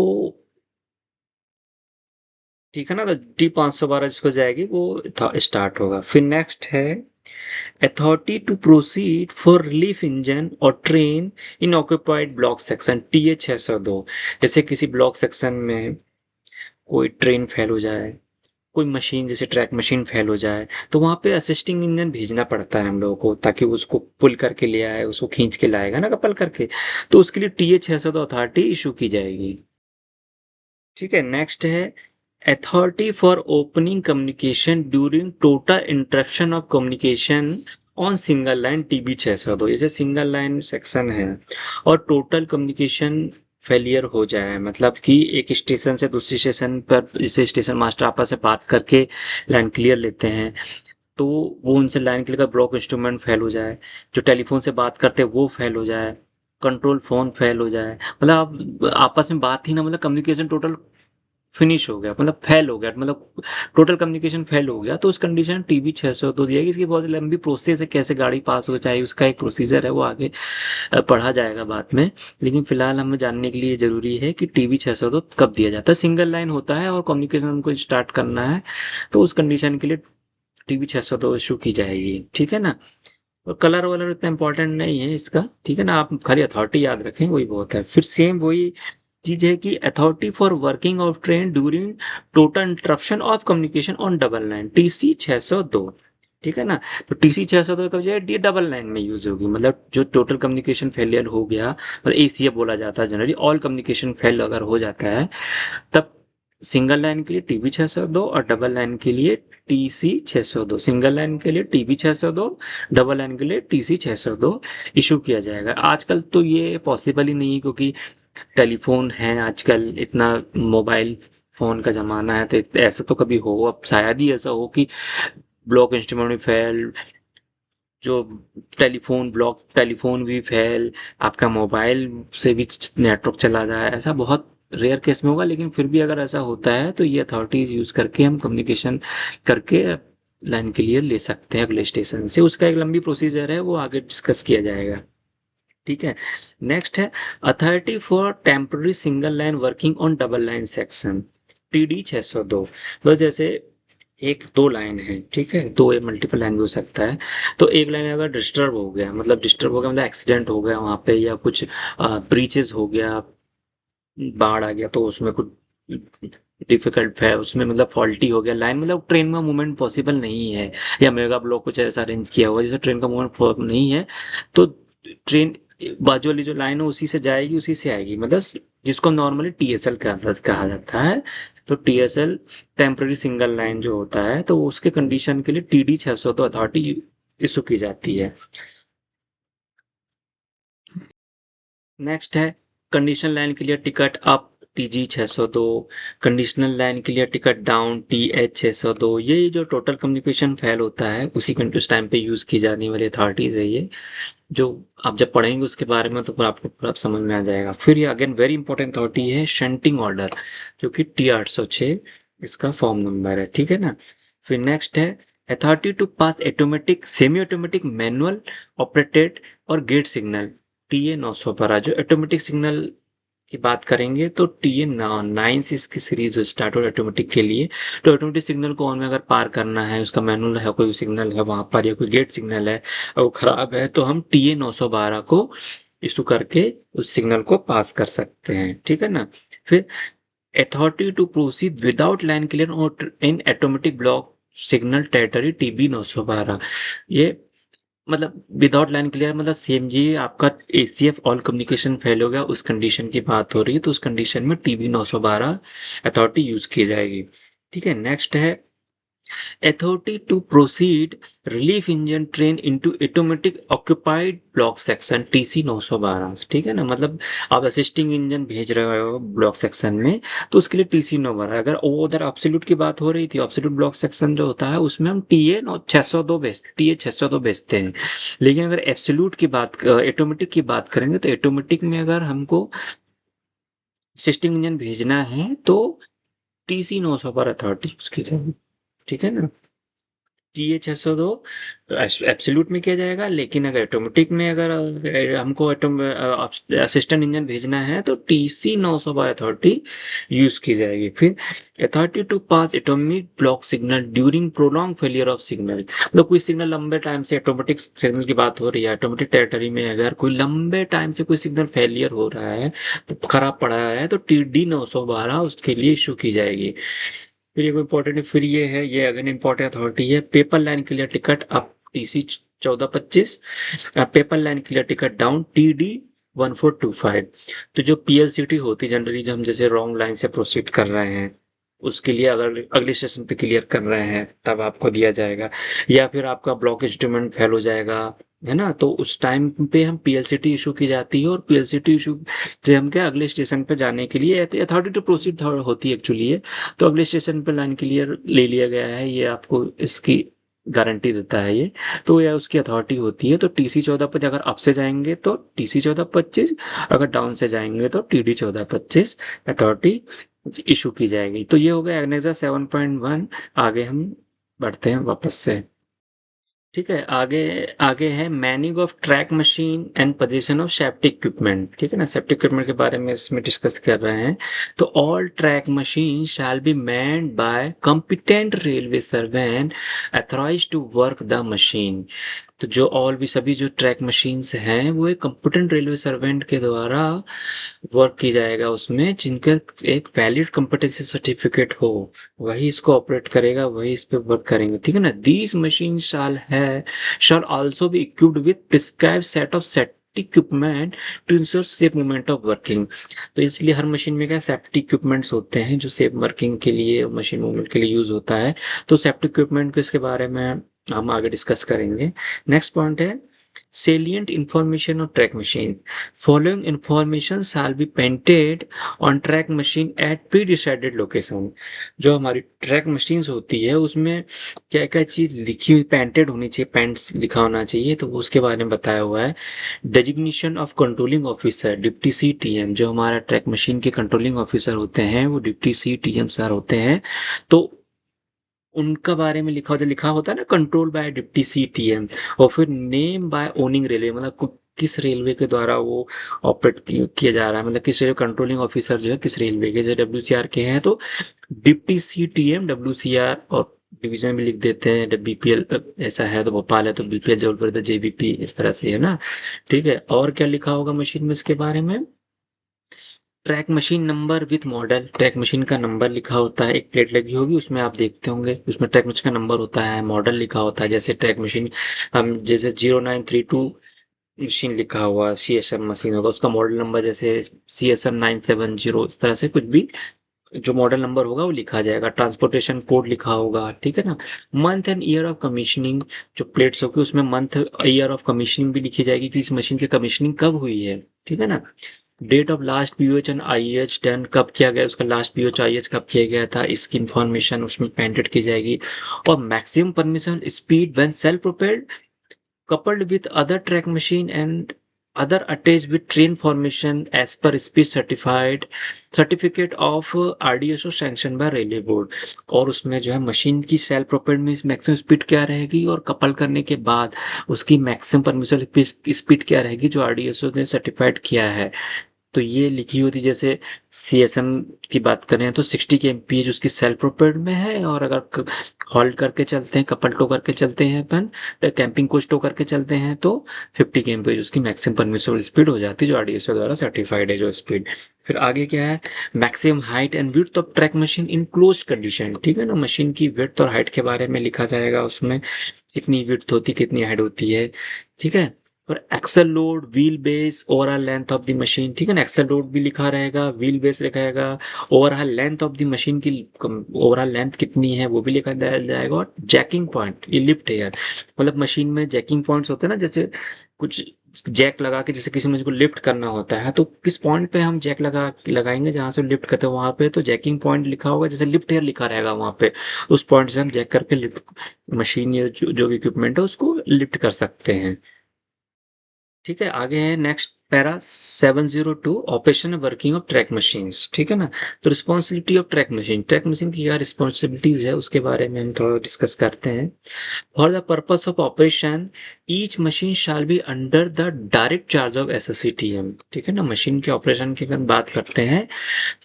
Speaker 1: ठीक है ना, तो T512 जिसको जाएगी वो स्टार्ट होगा। फिर नेक्स्ट है authority to proceed for relief engine or train in occupied block section, TA602। जैसे किसी ब्लॉक सेक्शन में कोई ट्रेन फेल हो जाए, कोई मशीन जैसे ट्रैक मशीन फेल हो जाए, तो वहां पे असिस्टिंग इंजन भेजना पड़ता है हम लोगों को, ताकि उसको पुल करके ले आए, उसको खींच के लाएगा ना कपल करके, तो उसके लिए TA602 अथॉरिटी इशू की जाएगी, ठीक है। नेक्स्ट है authority for opening communication during total interruption of communication on single line, TB602। जैसे सिंगल लाइन सेक्शन है और टोटल कम्युनिकेशन फेलियर हो जाए, मतलब कि एक स्टेशन से दूसरे स्टेशन पर जैसे स्टेशन मास्टर आपस में बात करके लाइन क्लियर लेते हैं, तो वो उनसे लाइन क्लियर का ब्लॉक इंस्ट्रूमेंट फेल हो जाए, जो टेलीफोन से बात करते हैं वो फेल हो जाए, कंट्रोल फोन फेल हो जाए, मतलब आप आपस में बात ही ना, मतलब कम्युनिकेशन टोटल फिनिश हो गया, मतलब फेल हो गया, मतलब टोटल कम्युनिकेशन फेल हो गया, तो उस कंडीशन TB602 दिया कि इसकी बहुत लंबी प्रोसेस है, कैसे गाड़ी पास हो चाहिए, उसका एक प्रोसीजर है, वो आगे पढ़ा जाएगा बाद में। लेकिन फिलहाल हमें जानने के लिए जरूरी है कि TB602 कब दिया जाता है। सिंगल लाइन होता है और कम्युनिकेशन को स्टार्ट करना है तो उस कंडीशन के लिए TB602 इशू की जाएगी, ठीक है ना। और कलर वलर इतना इंपॉर्टेंट नहीं है इसका, ठीक है ना, आप खाली अथॉरिटी याद रखें वही बहुत है। फिर सेम वही चीज है कि authority for working of train during total interruption of communication on double line, TC 602, ठीक है ना। तो टीसी 602 कब जाए, डी डबल लाइन में यूज होगी, मतलब जो टोटल कम्युनिकेशन फेलियर हो गया, मतलब एसीए बोला जाता है जनरली, ऑल कम्युनिकेशन फेल अगर हो जाता है, तब सिंगल लाइन के लिए टीबी 602 और डबल लाइन के लिए टीसी 602, सिंगल लाइन के लिए टीबी 602, डबल लाइन के लिए टीसी 602 इशू किया जाएगा। आजकल तो ये पॉसिबल ही नहीं है, क्योंकि टेलीफोन है आजकल, इतना मोबाइल फोन का जमाना है, तो ऐसा तो कभी हो, अब शायद ही ऐसा हो कि ब्लॉक इंस्ट्रूमेंट भी फेल, जो टेलीफोन ब्लॉक टेलीफोन भी फेल, आपका मोबाइल से भी नेटवर्क चला जाए, ऐसा बहुत रेयर केस में होगा। लेकिन फिर भी अगर ऐसा होता है तो ये अथॉरिटीज यूज करके हम कम्युनिकेशन करके लाइन क्लियर ले सकते हैं अगले स्टेशन से। उसका एक लंबी प्रोसीजर है, वो आगे डिस्कस किया जाएगा, ठीक है। नेक्स्ट है authority for temporary single line working on double line section, TD 602। तो जैसे एक दो लाइन है, ठीक है, दो या मल्टीपल लाइन भी हो सकता है। तो एक लाइन अगर डिस्टर्ब हो गया, मतलब डिस्टर्ब हो गया मतलब एक्सीडेंट हो गया वहां पे, या कुछ ब्रीचेस हो गया, बाढ़ आ गया, तो उसमें कुछ डिफिकल्ट है उसमें, मतलब फॉल्टी हो गया लाइन, मतलब ट्रेन का मूवमेंट पॉसिबल नहीं है, या मेगा ब्लॉक कुछ ऐसा अरेंज किया हुआ जैसे ट्रेन का मूवमेंट नहीं है, तो ट्रेन बाजू वाली जो लाइन है उसी से जाएगी, उसी से आएगी, मतलब जिसको नॉर्मली टीएसएल कहा जाता है। तो टीएसएल टेम्पररी सिंगल लाइन जो होता है, तो उसके कंडीशन के लिए टीडी 600 तो अथॉरिटी इशू की जाती है। नेक्स्ट है कंडीशनल लाइन के लिए ticket up, TG 602, conditional line के लिए टिकट डाउन, टीएच 602। ये जो टोटल कम्युनिकेशन फेल होता है उसी उस टाइम पे यूज की जाने वाली अथॉरिटीज है ये, जो आप जब पढ़ेंगे उसके बारे में तो फिर आपको पूरा समझ में आ जाएगा। फिर ये अगेन वेरी इंपॉर्टेंट अथॉरिटी है शंटिंग ऑर्डर, जो कि टी 806 इसका फॉर्म नंबर है, ठीक है ना। फिर नेक्स्ट है authority to pass automatic semi automatic manual operated or gate signal, TA 912। जो ऑटोमेटिक सिग्नल की बात करेंगे तो टीए 9 से इसकी सीरीज स्टार्ट हो ऑटोमेटिक के लिए। तो ऑटोमेटिक सिग्नल को ऑन में अगर पार करना है, उसका मैनुअल है, कोई सिग्नल है वहां पर, या कोई गेट सिग्नल है और वो खराब है, तो हम टीए 912 को इशू करके उस सिग्नल को पास कर सकते हैं, ठीक है ना। फिर authority to proceed without line clear in automatic block signal territory, TB 912। ये मतलब विदाउट लाइन क्लियर मतलब सेम, ये आपका एसीएफ ऑल कम्युनिकेशन फेल हो गया उस कंडीशन की बात हो रही है, तो उस कंडीशन में टीबी 912 अथॉरिटी यूज की जाएगी, ठीक है। नेक्स्ट है authority to proceed relief engine train into automatic occupied block section, TC 912, ठीक है ना। मतलब आप असिस्टिंग इंजन भेज रहे हो ब्लॉक सेक्शन में, तो उसके लिए टीसी 912। अगर वो उधर एब्सोल्यूट की बात हो रही थी, एब्सोल्यूट ब्लॉक सेक्शन जो होता है उसमें हम टीए 602 भेजते, टीए 602 भेजते हैं। लेकिन अगर एब्सोल्यूट की बात ऑटोमेटिक की बात करेंगे, तो ऑटोमेटिक में अगर हमको असिस्टिंग इंजन भेजना है तो टीसी 900 पर अथॉरिटी यूज की जाएगी, ठीक है ना। टीए 602 एब्सोल्यूट में किया जाएगा, लेकिन अगर ऑटोमेटिक में अगर हमको असिस्टेंट इंजन भेजना है तो टीसी 900 बाय अथॉरिटी यूज की जाएगी। फिर authority to pass atomic block signal during prolong failure of signal, तो कोई सिग्नल लंबे टाइम से, ऑटोमेटिक सिग्नल की बात हो रही है, ऑटोमेटिक टेरिटरी में अगर कोई लंबे टाइम से कोई सिग्नल फेलियर हो रहा है, तो खराब पड़ा है, तो टीडी 912 उसके लिए इशू की जाएगी। फिर ये इम्पोर्टेंट है, फिर ये है, ये अगेन इम्पोर्टेंट अथॉरिटी है paper line clear ticket up, TC 1425, paper line clear ticket down, TD 1425। तो जो पीएलसीटी होती है जनरली, जो हम जैसे रॉन्ग लाइन से प्रोसीड कर रहे हैं उसके लिए अगर अगले स्टेशन पे क्लियर कर रहे हैं तब आपको दिया जाएगा, या फिर आपका ब्लॉक इंस्ट्रूमेंट फेल हो जाएगा, है ना, तो उस टाइम पे हम पीएलसीटी इशू की जाती है, और पीएलसीटी इशू से हम क्या अगले स्टेशन पे जाने के लिए अथॉरिटी टू प्रोसीड होती है एक्चुअली ये, तो अगले स्टेशन पे लाइन क्लियर ले लिया गया है, ये आपको इसकी गारंटी देता है ये, तो यह उसकी अथॉरिटी होती है। तो टीसी 1425 अगर अप से जाएंगे तो टीसी 1425, अगर डाउन से जाएंगे तो टीडी 1425 अथॉरिटी इशू की जाएगी। तो ये हो गया एग्नेजा 7.1। आगे हम बढ़ते हैं वापस से, ठीक है। आगे आगे है Manning of track machine and position of safety equipment, ठीक है ना। सेफ्टी इक्विपमेंट के बारे में इसमें डिस्कस कर रहे हैं। तो all track machine shall be manned by competent railway servant authorised to work the machine. तो जो और भी सभी जो ट्रैक मशीन्स हैं वो एक कंपिटेंट रेलवे सर्वेंट के द्वारा वर्क की जाएगा उसमें, जिनका एक वैलिड कॉम्पिटेंसी सर्टिफिकेट हो, वही इसको ऑपरेट करेगा, वही इस पे वर्क करेंगे, ठीक है ना। These machine shall also be equipped with prescribed set of safety equipment to ensure safe movement of working. तो इसलिए हर मशीन में क्या सेफ्टी इक्विपमेंट्स होते हैं जो सेफ वर्किंग के लिए, मशीन मूवमेंट के लिए यूज होता है। तो सेफ्टी इक्विपमेंट के इसके बारे में हम आगे डिस्कस करेंगे। नेक्स्ट पॉइंट है salient information on track machine. Following information shall be painted on track machine at pre-decided location. जो हमारी ट्रैक मशीन्स होती है उसमें क्या क्या चीज लिखी हुई पेंटेड होनी चाहिए, पेंट्स लिखा होना चाहिए, तो उसके बारे में बताया हुआ है। Designation of controlling officer deputy CTM, जो हमारा ट्रैक मशीन के कंट्रोलिंग ऑफिसर होते हैं वो डिप्टी CTM सर होते हैं। तो उनका बारे में लिखा होता है ना, कंट्रोल बाय डिप्टी CTM। और फिर नेम बाय ओनिंग रेलवे, मतलब किस रेलवे के द्वारा वो ऑपरेट किया जा रहा है, मतलब किस रेलवे कंट्रोलिंग ऑफिसर जो है किस रेलवे के, जैसे WCR के हैं तो डिप्टी CTM WCR, और डिवीजन में लिख देते हैं BPL, ऐसा है तो भोपाल है तो BPL, जबलपुर तो JBP, इस तरह से है ना। ठीक है, और क्या लिखा होगा मशीन में इसके बारे में, track machine number with model, track machine का नंबर लिखा होता है, एक प्लेट लगी होगी उसमें आप देखते होंगे, उसमें ट्रैक मशीन का नंबर होता है, मॉडल लिखा होता है। जैसे ट्रैक मशीन हम जैसे 0932 मशीन लिखा हुआ CSM मशीन होगा, उसका मॉडल नंबर जैसे CSM 970, इस तरह से कुछ भी जो मॉडल नंबर होगा वो लिखा जाएगा। ट्रांसपोर्टेशन कोड लिखा होगा, ठीक है ना। Month and year of commissioning, जो प्लेट्स होगी उसमें मंथ ईयर ऑफ कमीशनिंग भी लिखी जाएगी कि इस मशीन की कमीशनिंग कब हुई है, ठीक है ना। Date of last POH and IEH done, कब किया गया उसका लास्ट POH IEH कब किया गया था, इसकी इंफॉर्मेशन उसमें पेंटेड की जाएगी। और maximum permission speed when self propelled coupled with other track machine and other attached with train formation as per speed certificate of RDSO sanctioned by railway board. और उसमें जो है मशीन की सेल्फ प्रोपेल्ड में maximum speed क्या रहेगी, और couple करने के बाद उसकी मैक्सिमम परमिशन स्पीड क्या रहेगी जो RDSO ने सर्टिफाइड किया है। तो ये लिखी होती, जैसे CSM की बात करें तो 60 kmph उसकी सेल्फ प्रोपेल्ड में है, और अगर हॉल्ट करके चलते हैं, कपल टो करके चलते हैं अपन, कैंपिंग कोच टो करके चलते हैं तो 50 kmph उसकी मैक्सिमम परमिसिबल स्पीड हो जाती है जो RDSO द्वारा सर्टिफाइड है जो स्पीड। फिर आगे क्या है, maximum height and width of track machine in close condition, ठीक है ना। मशीन की विड्थ और हाइट के बारे में लिखा जाएगा उसमें, कितनी विड्थ होती कितनी हाइट होती है, ठीक है। और axle load, wheel base, overall length of the machine, ठीक है ना। एक्सल लोड भी लिखा रहेगा, व्हील बेस लिखा रहेगा, overall length of the machine की ओवरऑल लेंथ कितनी है वो भी लिखा जाएगा। और जैकिंग पॉइंट, ये लिफ्ट है यार, मतलब मशीन में जैकिंग पॉइंट्स होते हैं ना, जैसे कुछ जैक लगा के जैसे किसी मशीन को लिफ्ट करना होता है तो किस पॉइंट पे हम जैक लगाएंगे जहां से लिफ्ट करते हैं वहां पे, तो जैकिंग पॉइंट लिखा होगा, जैसे लिफ्ट एयर लिखा रहेगा वहां पे, उस पॉइंट से हम जैक करके लिफ्ट मशीन या जो भी इक्विपमेंट है उसको लिफ्ट कर सकते हैं। ठीक है, आगे है next para 702, operation and working of track machines, ठीक है ना। तो रिस्पॉन्सिबिलिटी ऑफ ट्रैक मशीन की क्या रिस्पॉन्सिबिलिटीज है उसके बारे में हम थोड़ा डिस्कस करते हैं। For the purpose of operation each machine shall be under the direct charge of SSCTM, ठीक है ना। मशीन के ऑपरेशन की अगर बात करते हैं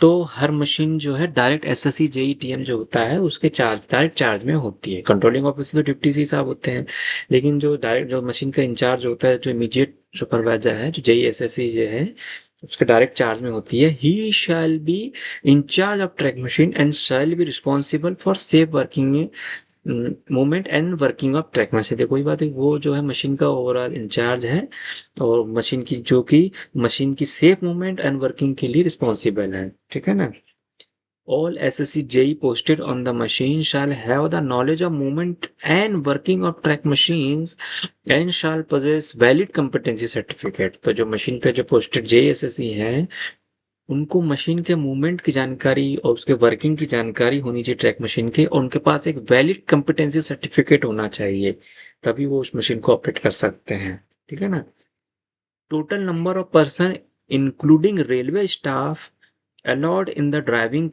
Speaker 1: तो हर मशीन जो है डायरेक्ट SSC JETM जो होता है उसके डायरेक्ट चार्ज में होती है। कंट्रोलिंग ऑफिसर तो डिप्टी सी साहब होते हैं, लेकिन जो डायरेक्ट जो मशीन का इंचार्ज होता है, जो इमीडिएट सुपरवाइजर है, जो JESSC जो है उसके डायरेक्ट चार्ज में होती है। He shall be in charge of track machine and shall be responsible for safe working movement and working of track machine. देखो कोई बात है, वो जो है मशीन का ओवरऑल इंचार्ज है और मशीन की जो कि मशीन की सेफ मूवमेंट एंड वर्किंग के लिए रिस्पॉन्सिबल है, ठीक है ना। All SSC JE posted on the machine shall have the knowledge of movement and working of track machines and shall possess valid competency certificate। तो जो मशीन पे जो पोस्टेड JSSC हैं उनको मशीन के मूवमेंट की जानकारी और उसके वर्किंग की जानकारी होनी चाहिए ट्रैक मशीन के, और उनके पास एक वैलिड कंपिटेंसी सर्टिफिकेट होना चाहिए, तभी वो उस मशीन को ऑपरेट कर सकते हैं, ठीक है ना। Total number of person including railway staff allowed in the driving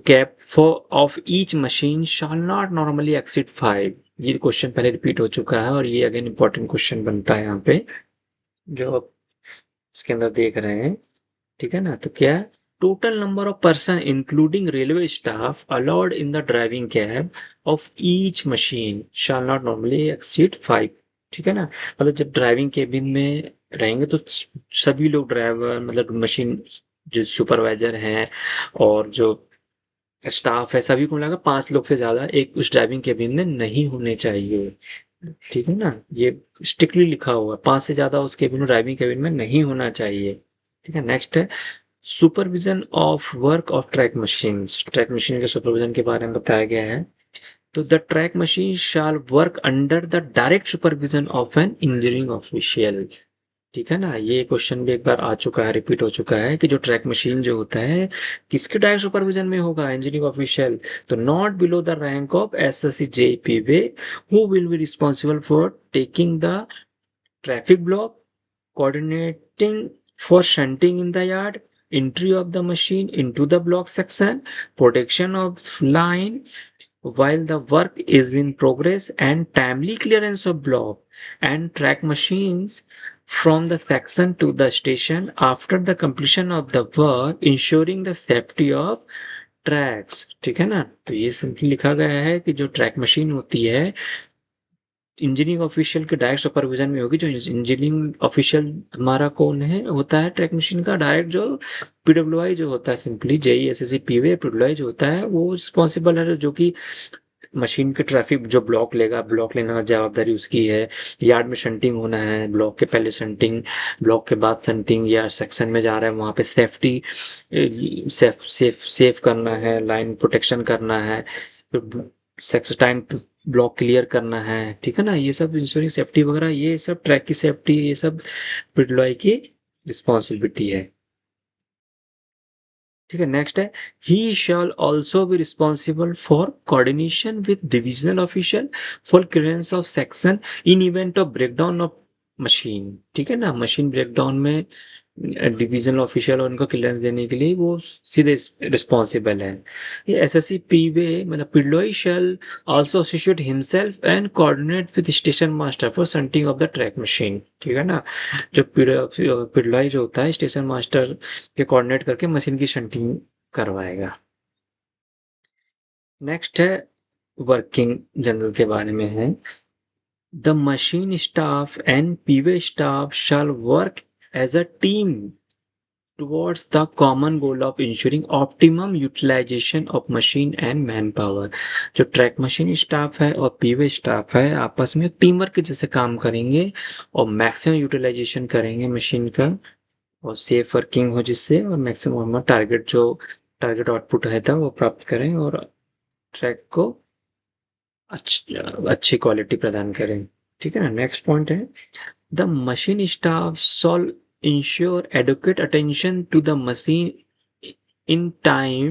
Speaker 1: cab for of each machine shall not normally exceed 5। ये क्वेश्चन पहले रिपीट हो चुका है और ये अगेन इंपॉर्टेंट क्वेश्चन बनता है यहाँ पे जो आप इसके अंदर देख रहे हैं, ठीक है ना। तो क्या total number of person including railway staff allowed in the driving cab of each machine shall not normally exceed 5। ठीक है ना, मतलब जब ड्राइविंग केबिन में रहेंगे तो सभी लोग ड्राइवर मतलब मशीन जो सुपरवाइजर हैं और जो स्टाफ है सभी को मिलाकर 5 लोग से ज्यादा एक उस ड्राइविंग केबिन में नहीं होने चाहिए। ठीक है ना, ये स्ट्रिक्टली लिखा हुआ है, 5 से ज्यादा उस केबिन में ड्राइविंग केबिन में नहीं होना चाहिए। ठीक है, नेक्स्ट है supervision of work of track machine. Track machine के सुपरविजन के बारे में बताया गया है। तो the track machine shall work under the direct supervision of an engineering official. ठीक है ना, ये क्वेश्चन भी एक बार आ चुका है, रिपीट हो चुका है कि जो ट्रैक मशीन जो होता है किसके डायरेक्ट सुपरविजन में होगा, इंजीनियरिंग ऑफिशियल। तो not below the rank of SSC J P way who will be responsible for taking the traffic block, coordinating for shunting in the yard, entry of the machine into the block section, protection of line while the work is in progress, and timely clearance of block and track machines from the section to the station after the completion of the work, ensuring the safety of tracks. ठीक है ना, तो ये simply लिखा गया है कि जो ट्रैक मशीन होती है इंजीनियरिंग ऑफिशियल के डायरेक्ट सुपरविजन में होगी। जो इंजीनियरिंग ऑफिशियल हमारा कौन है होता है ट्रैक मशीन का डायरेक्ट, जो पीडब्ल्यूआई जो होता है, सिंपली जेई एसएससी पीवे पीडब्ल्यूआई जो होता है वो रिस्पॉन्सिबल है, जो कि मशीन के ट्रैफिक जो ब्लॉक लेगा, ब्लॉक लेने का जवाबदारी उसकी है। यार्ड में शंटिंग होना है, ब्लॉक के पहले शंटिंग, ब्लॉक के बाद शंटिंग, या सेक्शन में जा रहा है वहां पे सेफ्टी सेफ करना है, लाइन प्रोटेक्शन करना है, सेक्शन टाइम ब्लॉक क्लियर करना है। ठीक है ना, ये सब इंश्योरिंग सेफ्टी वगैरह, ये सब ट्रैक की सेफ्टी, ये सब पिडलॉय की रिस्पॉन्सिबिलिटी है। ठीक है, नेक्स्ट है he shall also be responsible for coordination with divisional official for clearance of section in event of breakdown of machine. ठीक है ना, मशीन ब्रेकडाउन में डिवीजनल ऑफिशियल और उनको क्लियरेंस देने के लिए वो सीधे रिस्पॉन्सिबल है। ये एसएससी पीवे मतलब पिडलोई shall also associate himself and coordinate with station master for shunting of the track machine. ठीक है ना, जो पिडलोई जो होता है स्टेशन मास्टर के कोऑर्डिनेट करके मशीन की शंटिंग करवाएगा। नेक्स्ट है वर्किंग जनरल के बारे में है। The machine staff and P way staff shall work as a team towards the common goal of ensuring optimum utilization of machine and manpower। जो ट्रैक मशीन स्टाफ है और पीवे स्टाफ है आपस में टीम वर्क के जैसे काम करेंगे और मैक्सिमम यूटिलाइजेशन करेंगे मशीन का, और सेफ वर्किंग हो जिससे, और मैक्सिमम टारगेट आउटपुट रहता है वो प्राप्त करें, और ट्रैक को अच्छी क्वालिटी प्रदान करें। ठीक है ना, नेक्स्ट पॉइंट है the machine staff shawl ensure adequate attention to the machine in time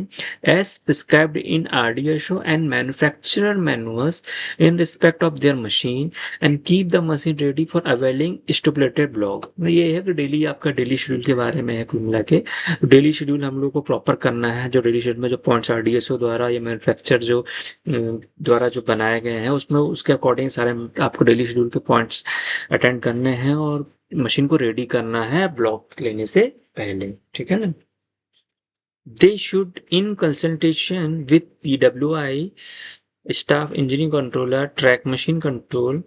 Speaker 1: as prescribed in RDSO and manufacturer manuals in respect of their machine and keep the machine ready for availing stipulated block। ये है कि daily आपका daily schedule के बारे में है, कुल मिला के डेली शेड्यूल हम लोग को प्रॉपर करना है। जो डेली शेड्यूल में जो पॉइंट्स RDSO द्वारा या मैन्युफैक्चर जो द्वारा जो बनाए गए हैं उसमें उसके अकॉर्डिंग सारे आपको डेली शेड्यूल के पॉइंट्स अटेंड करने हैं और मशीन को रेडी करना है ब्लॉक लेने से पहले। ठीक है ना, they should in consultation with PWI staff, engineering controller, track machine control,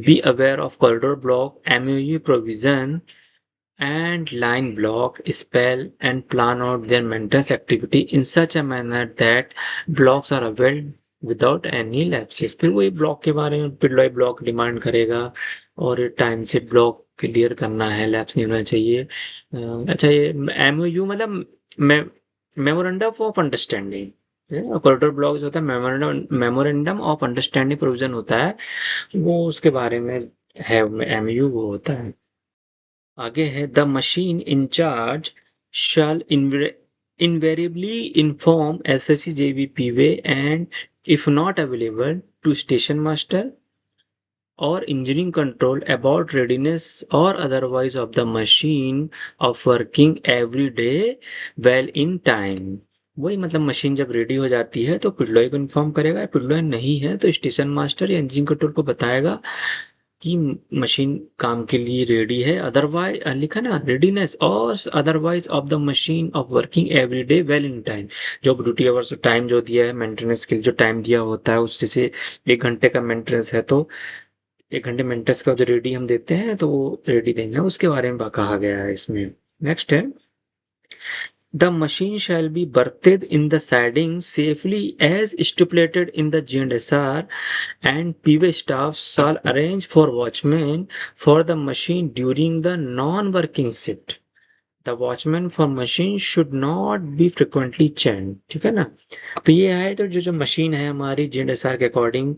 Speaker 1: be aware of corridor block, MOU provision and line block, spell and plan out their maintenance activity in such a manner that blocks are availed without any lapses. फिर वही block के बारे में पिडलॉय block demand करेगा और time से block clear करना है, लैप्स नहीं होना चाहिए। अच्छा, ये एमओयू मतलब memorandum of understanding, corridor block जो होता है मेमोरेंडम ऑफ अंडरस्टैंडिंग प्रोविजन होता है, वो उसके बारे में है, एमओयू वो होता है। आगे है the machine incharge shall invariably inform SSC JVPV and if not available to station master or engineering control about readiness or otherwise of the machine of working every day well in time। वही मतलब machine जब ready हो जाती है तो पिडलॉय को inform करेगा, पिडलॉय नहीं है तो स्टेशन मास्टर या इंजीनियरिंग कंट्रोल को बताएगा कि मशीन काम के लिए रेडी है, अदरवाइज लिखा ना रेडीनेस और otherwise of the machine of working every day well in time. जो ड्यूटी आवर्स टाइम जो दिया है मेंटेनेंस के लिए जो टाइम दिया होता है उससे से 1 घंटे का मेंटेनेंस है तो 1 घंटे मेंटेनेंस का जो रेडी हम देते हैं तो वो रेडी देंगे, उसके बारे में कहा गया है इसमें। नेक्स्ट है the machine shall be berthed in the siding safely as stipulated in the GNSR, and PV staff shall arrange for watchmen for the machine during the non-working shift. The watchman for machine should not be frequently changed। ठीक है ना। तो ये है तो जो जो machine है हमारी GNSR के अकॉर्डिंग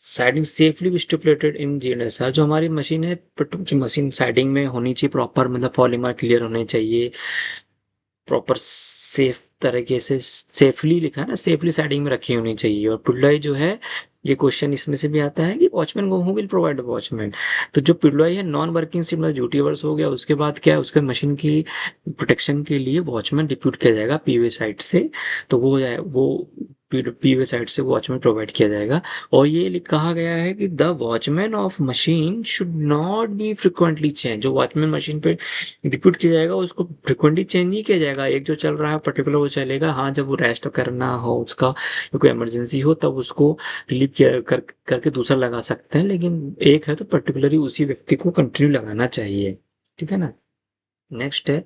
Speaker 1: साइडिंग सेफली स्टिपुलेटेड इन GNSR। जो हमारी मशीन है जो मशीन साइडिंग में होनी चाहिए प्रॉपर, मतलब फॉलीमार क्लियर होने चाहिए, प्रॉपर सेफ तरीके से सेफली लिखा है ना, सेफली साइडिंग में रखी होनी चाहिए। और पिडलाई जो है ये क्वेश्चन इसमें से भी आता है कि वॉचमैन को हु विल प्रोवाइड वॉचमैन। तो जो पिडलाई है नॉन वर्किंग शिफ्ट मतलब ड्यूटी आवर्स हो गया, उसके बाद क्या है उसके मशीन की प्रोटेक्शन के लिए वॉचमैन डिप्यूट किया जाएगा पीवे साइड से। तो वो पीवे साइड से वॉचमैन प्रोवाइड किया जाएगा। और ये कहा गया है कि the watchman of machine should not be frequently change. जो वॉचमैन मशीन पे डिप्यूट किया जाएगा उसको फ्रिक्वेंटली चेंज नहीं किया जाएगा, एक जो चल रहा है पर्टिकुलर वो चलेगा। हाँ जब वो रेस्ट करना हो उसका कोई इमरजेंसी हो तब उसको रिलीव करके दूसरा लगा सकते हैं, लेकिन एक है तो पर्टिकुलरली उसी व्यक्ति को कंटिन्यू लगाना चाहिए। ठीक है ना। नेक्स्ट है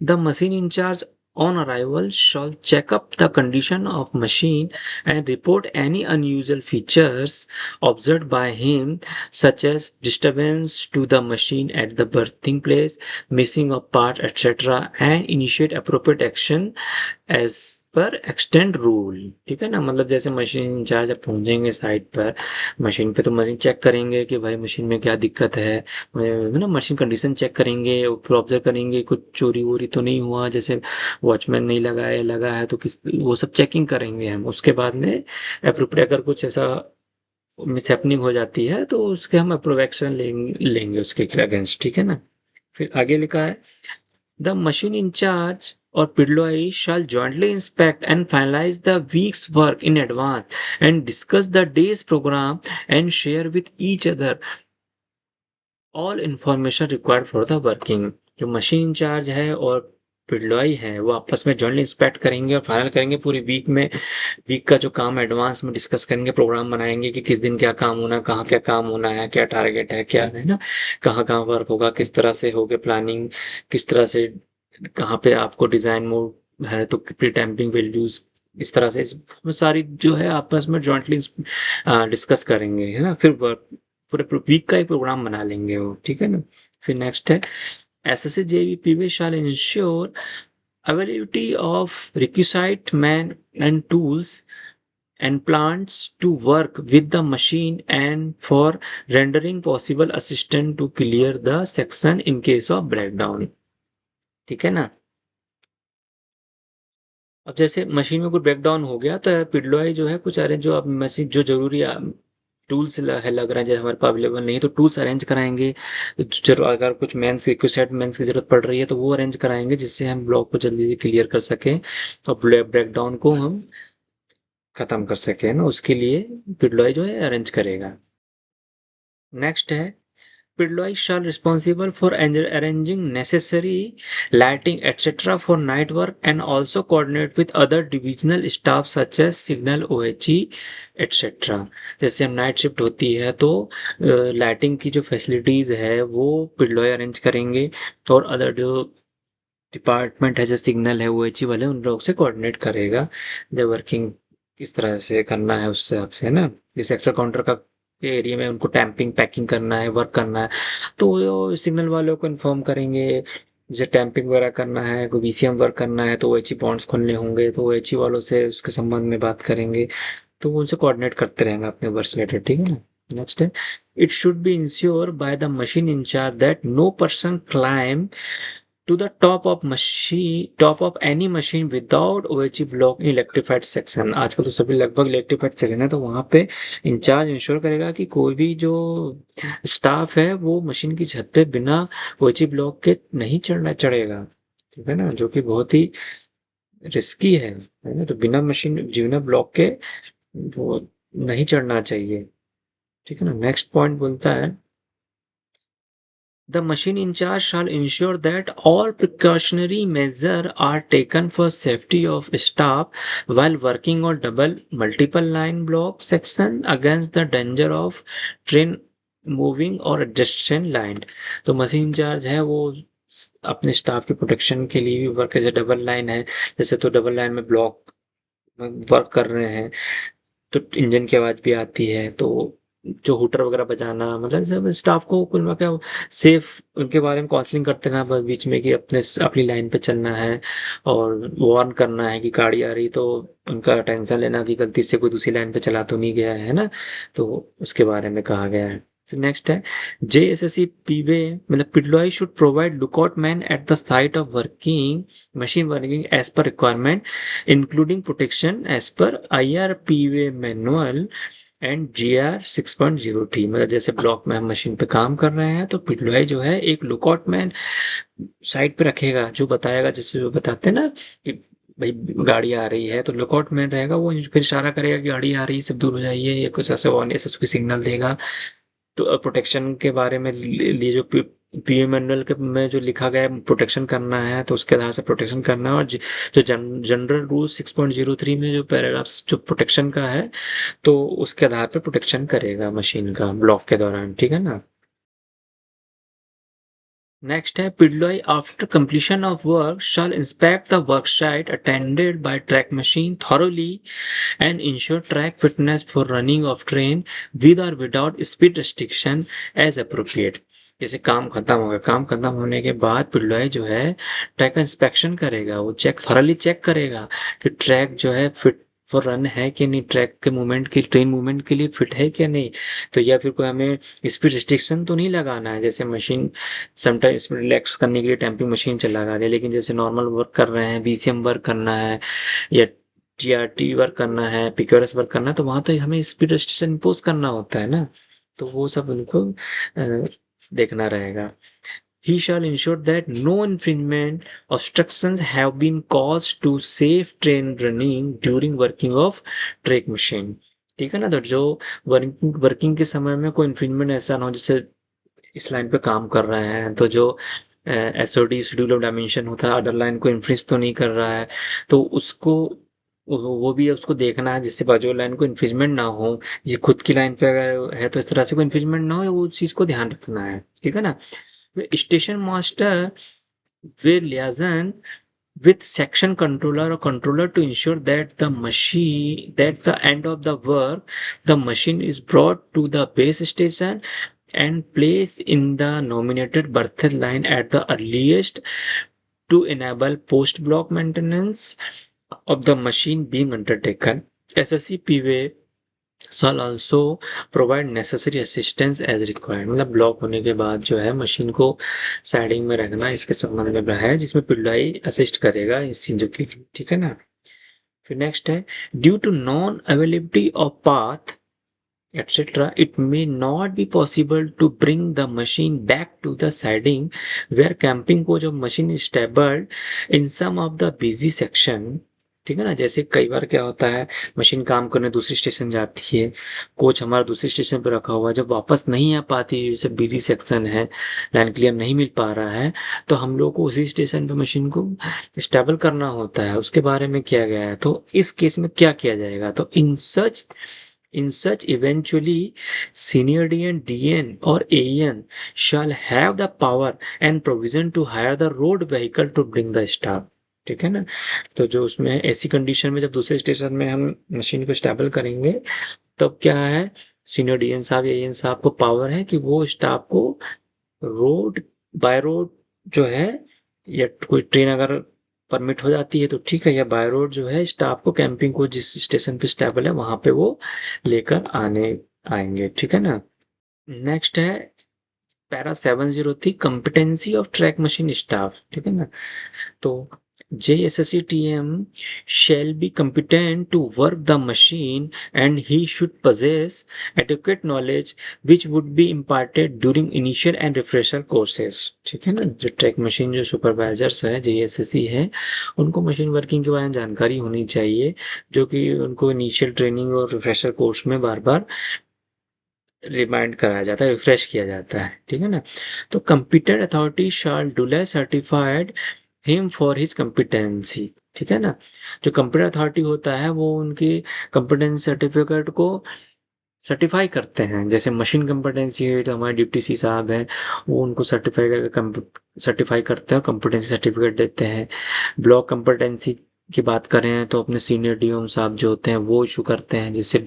Speaker 1: the machine in charge on arrival shall check up the condition of machine and report any unusual features observed by him, such as disturbance to the machine at the berthing place, missing of part, etc., and initiate appropriate action as per extend rule. ठीक है ना। मतलब जैसे machine in charge जब पहुंचेंगे site पर machine पे तो मशीन चेक करेंगे कि भाई मशीन में क्या दिक्कत है ना, मशीन कंडीशन चेक करेंगे, फिर ऑब्जर्व करेंगे कुछ चोरी वोरी तो नहीं हुआ, जैसे वॉचमैन नहीं लगा है, लगा है तो किस वो सब चेकिंग करेंगे हम। उसके बाद में अप्रोप्रिएट अगर कुछ ऐसा मिसहैपनिंग हो जाती है तो उसके हम अप्रूव एक्शन लेंगे उसके अगेंस्ट। ठीक है ना। फिर आगे लिखा है the machine in charge or PIDLOI shall jointly inspect and finalize the week's work in advance and discuss the day's program and share with each other all information required for the working। जो machine in charge है और पिडलॉय है वो आपस में jointly inspect करेंगे और final करेंगे पूरी वीक में, वीक का जो काम एडवांस में डिस्कस करेंगे, प्रोग्राम बनाएंगे कि किस दिन क्या काम होना है, कहाँ क्या काम होना है, क्या टारगेट है, क्या है ना, कहाँ कहाँ वर्क होगा, किस तरह से होगा प्लानिंग, किस तरह से कहाँ पे आपको डिजाइन मोड है तो प्री टैंपिंग वैल्यूज, इस तरह से सारी जो है आपस में जॉइंटली डिस्कस करेंगे है ना। फिर पूरे वीक का एक प्रोग्राम बना लेंगे वो। ठीक है ना। फिर नेक्स्ट है SSC जेवीपीवी shall ensure availability of requisite man and tools and plants to work with the machine and for rendering possible assistance to clear the section in case of breakdown। ठीक है ना। अब जैसे मशीन में कुछ breakdown हो गया तो पिडलॉय जो है कुछ अरेंज जो अब मशीन जो जरूरी टूल्स है लग रहा है जैसे हमारे पास अवेलेबल नहीं तो टूल्स अरेंज कराएंगे। अगर कुछ मेंस रिक्विसाइट मेंस की जरूरत पड़ रही है तो वो अरेंज कराएंगे जिससे हम ब्लॉक को जल्दी से क्लियर कर सकें और ब्रेकडाउन को हम खत्म कर सकें ना, उसके लिए पिडलॉय जो है अरेंज करेगा। नेक्स्ट है Pidloi shall responsible for arranging necessary lighting etc. for night work and also coordinate with other divisional staff such as signal OHE etc। जैसे हम नाइट शिफ्ट होती है तो लाइटिंग की जो फैसिलिटीज है वो पिडलॉय अरेंज करेंगे और अदर जो डिपार्टमेंट है जैसे सिग्नल है OHE वाले उन लोग से कोऑर्डिनेट करेगा जब वर्किंग किस तरह से करना है उससे आपसे है ना। जैसे एक्सेल काउंटर का एरिया में उनको टैंपिंग पैकिंग करना है वर्क करना है तो वो सिग्नल वालों को इन्फॉर्म करेंगे। जैसे टैंपिंग वगैरह करना है कोई VCM वर्क करना है तो OHE पॉइंट्स खोलने होंगे तो OHE वालों से उसके संबंध में बात करेंगे तो वो उनसे कोऑर्डिनेट करते रहेंगे अपने वर्क से रिलेटेड। ठीक है ना। नेक्स्ट है it should be ensure by the machine incharge that no person climb to the top of any machine without OHE block in electrified section। आजकल तो सभी लगभग इलेक्ट्रिफाइड सेक्शन है तो वहां पे इंचार्ज इंश्योर करेगा कि कोई भी जो स्टाफ है वो मशीन की छत पे बिना OHE ब्लॉक के नहीं चढ़ेगा। ठीक है ना। जो कि बहुत ही रिस्की है ना। तो बिना ब्लॉक के वो नहीं चढ़ना चाहिए। ठीक है ना। नेक्स्ट पॉइंट बोलता है the machine in charge shall ensure that all precautionary measures are taken for safety of staff while working on double multiple line block section against the danger of train moving or adjacent line। तो machine in charge है वो अपने staff के protection के लिए भी work, जैसे double line है, जैसे तो डबल लाइन में ब्लॉक वर्क कर रहे हैं तो इंजन की आवाज भी आती है, तो जो हूटर वगैरह बजाना, मतलब सब स्टाफ को कुल मिला के सेफ उनके बारे में काउंसलिंग करते रहना बीच में कि अपनी लाइन पे चलना है, और वार्न करना है कि गाड़ी आ रही तो उनका टेंशन लेना कि गलती से कोई दूसरी लाइन पे चला तो नहीं गया है ना। तो उसके बारे में कहा गया है। फिर नेक्स्ट है जेएसएससी पीवे, मतलब पिडलॉय should provide lookout man at the site of working machine working as per requirement including protection as per IRPA manual and GR 6.03। मतलब जैसे ब्लॉक में हम मशीन पे काम कर रहे हैं तो पिडलॉय जो है एक लुकआउट मैन साइड पे रखेगा जो बताएगा, जैसे जो बताते हैं ना कि भाई गाड़ी आ रही है, तो लुकआउट मैन रहेगा, वो फिर इशारा करेगा कि गाड़ी आ रही है, सब दूर हो जाइए, या कुछ ऐसे ऐसे कोई सिग्नल देगा। तो प्रोटेक्शन के बारे में लिए जो पीए मैनुअल के में जो लिखा गया है प्रोटेक्शन करना है, तो उसके आधार से प्रोटेक्शन करना है। और जो जनरल रूल 6.03 में जो पैराग्राफ जो प्रोटेक्शन का है, तो उसके आधार पर प्रोटेक्शन करेगा मशीन का ब्लॉक के दौरान, ठीक है ना। नेक्स्ट है पिडलॉय after completion of work shall inspect the work site attended by track machine thoroughly and ensure track fitness for running of train with or without speed restriction as appropriate। जैसे काम खत्म हो गया, काम खत्म होने के बाद पिडलॉय जो है ट्रैक का इंस्पेक्शन करेगा, वो थॉरली चेक करेगा कि ट्रैक जो है फिट फॉर रन है कि नहीं, ट्रैक के मूवमेंट की ट्रेन मूवमेंट के लिए फिट है कि नहीं। तो या फिर कोई हमें स्पीड रिस्ट्रिक्शन तो नहीं लगाना है, जैसे मशीन समटाइम स्पीड रिलैक्स करने के लिए टैंपिंग मशीन चला रहे हैं, लेकिन जैसे नॉर्मल वर्क कर रहे हैं, BCM वर्क करना है या TRT वर्क करना है, PQRS वर्क करना है, तो वहां तो हमें स्पीड रेस्ट्रिक्शन इम्पोज करना होता है ना। तो वो सब उनको देखना रहेगा। He shall ensure that no infringement obstructions have been caused to safe train running during working of track machine। ठीक है ना। तो जो वर्किंग के समय में कोई इन्फ्रिंजमेंट ऐसा ना हो, जैसे इस लाइन पे काम कर रहे हैं तो जो SOD शेड्यूल ऑफ डायमेंशन होता है, अदर लाइन को इन्फ्रिंज तो नहीं कर रहा है, तो उसको वो भी उसको देखना है जिससे बाजू लाइन को इन्फ्रिंजमेंट ना हो। ये खुद की लाइन पे अगर है तो इस तरह से कोई इन्फ्रिंजमेंट ना हो, वो चीज को ध्यान रखना है, ठीक है ना। Station master will liaison with section controller or controller to ensure that the end of the work the machine is brought to the base station and placed in the nominated berth line at the earliest to enable post block maintenance of the machine being undertaken। SSCPWay shall also provide necessary assistance as required। मतलब block होने के बाद जो है machine को siding में रखना इसके संबंध में है, जिसमें पिल्लाई असिस्ट करेगा इस चीजों के लिए, ठीक है ना। फिर नेक्स्ट है due to non availability of path etc it may not be possible to bring the machine back to the siding where camping coach of machine is stabled in some of the busy section। ठीक है ना। जैसे कई बार क्या होता है, machine काम करने दूसरी स्टेशन जाती है, कोच हमारा दूसरी स्टेशन पर रखा हुआ है, जब वापस नहीं आ पाती, जैसे बिजी सेक्शन है, लाइन क्लियर नहीं मिल पा रहा है, तो हम लोग को उसी स्टेशन पे मशीन को स्टेबल करना होता है। उसके बारे में किया गया है। तो इस केस में क्या किया जाएगा, तो in such eventually senior DN, DN or AN shall have the power and provision to hire the road vehicle to bring the staff। ठीक है ना। तो जो उसमें ऐसी कंडीशन में जब दूसरे स्टेशन में हम मशीन को स्टेबल करेंगे, तब क्या है, सीनियर DN साहब या AN साहब को पावर है कि वो स्टाफ को रोड बाय रोड जो है, या कोई ट्रेन अगर परमिट हो जाती है तो ठीक है, या बाय रोड जो है स्टाफ को कैंपिंग को जिस स्टेशन पे स्टेबल है वहां पे वो लेकर आने आएंगे, ठीक है ना। नेक्स्ट है para 703 competency of track machine staff, ठीक है ना। तो JSSCTM shall be competent to work the machine and he should possess adequate knowledge which would be imparted during initial and refresher courses। ठीक है ना। जो ट्रैक मशीन जो supervisors है JSSC है, उनको मशीन वर्किंग के बारे में जानकारी होनी चाहिए, जो कि उनको इनिशियल ट्रेनिंग और रिफ्रेशर कोर्स में बार बार रिमाइंड कराया जाता है, रिफ्रेश किया जाता है, ठीक है ना। तो competent authority shall duly certified him for his competency, ठीक है ना। जो कंपिटेंट अथॉरिटी होता है वो उनकी कम्पिटेंसी सर्टिफिकेट को सर्टिफाई करते हैं। जैसे मशीन कम्पिटेंसी है तो हमारे डिप्टी सी साहब हैं, वो उनको सर्टिफाई करते हैं, कम्पिटेंसी सर्टिफिकेट देते हैं। ब्लॉक कम्पिटेंसी की बात करें तो अपने सीनियर डीओम साहब जो होते हैं वो इशू करते हैं, जिससे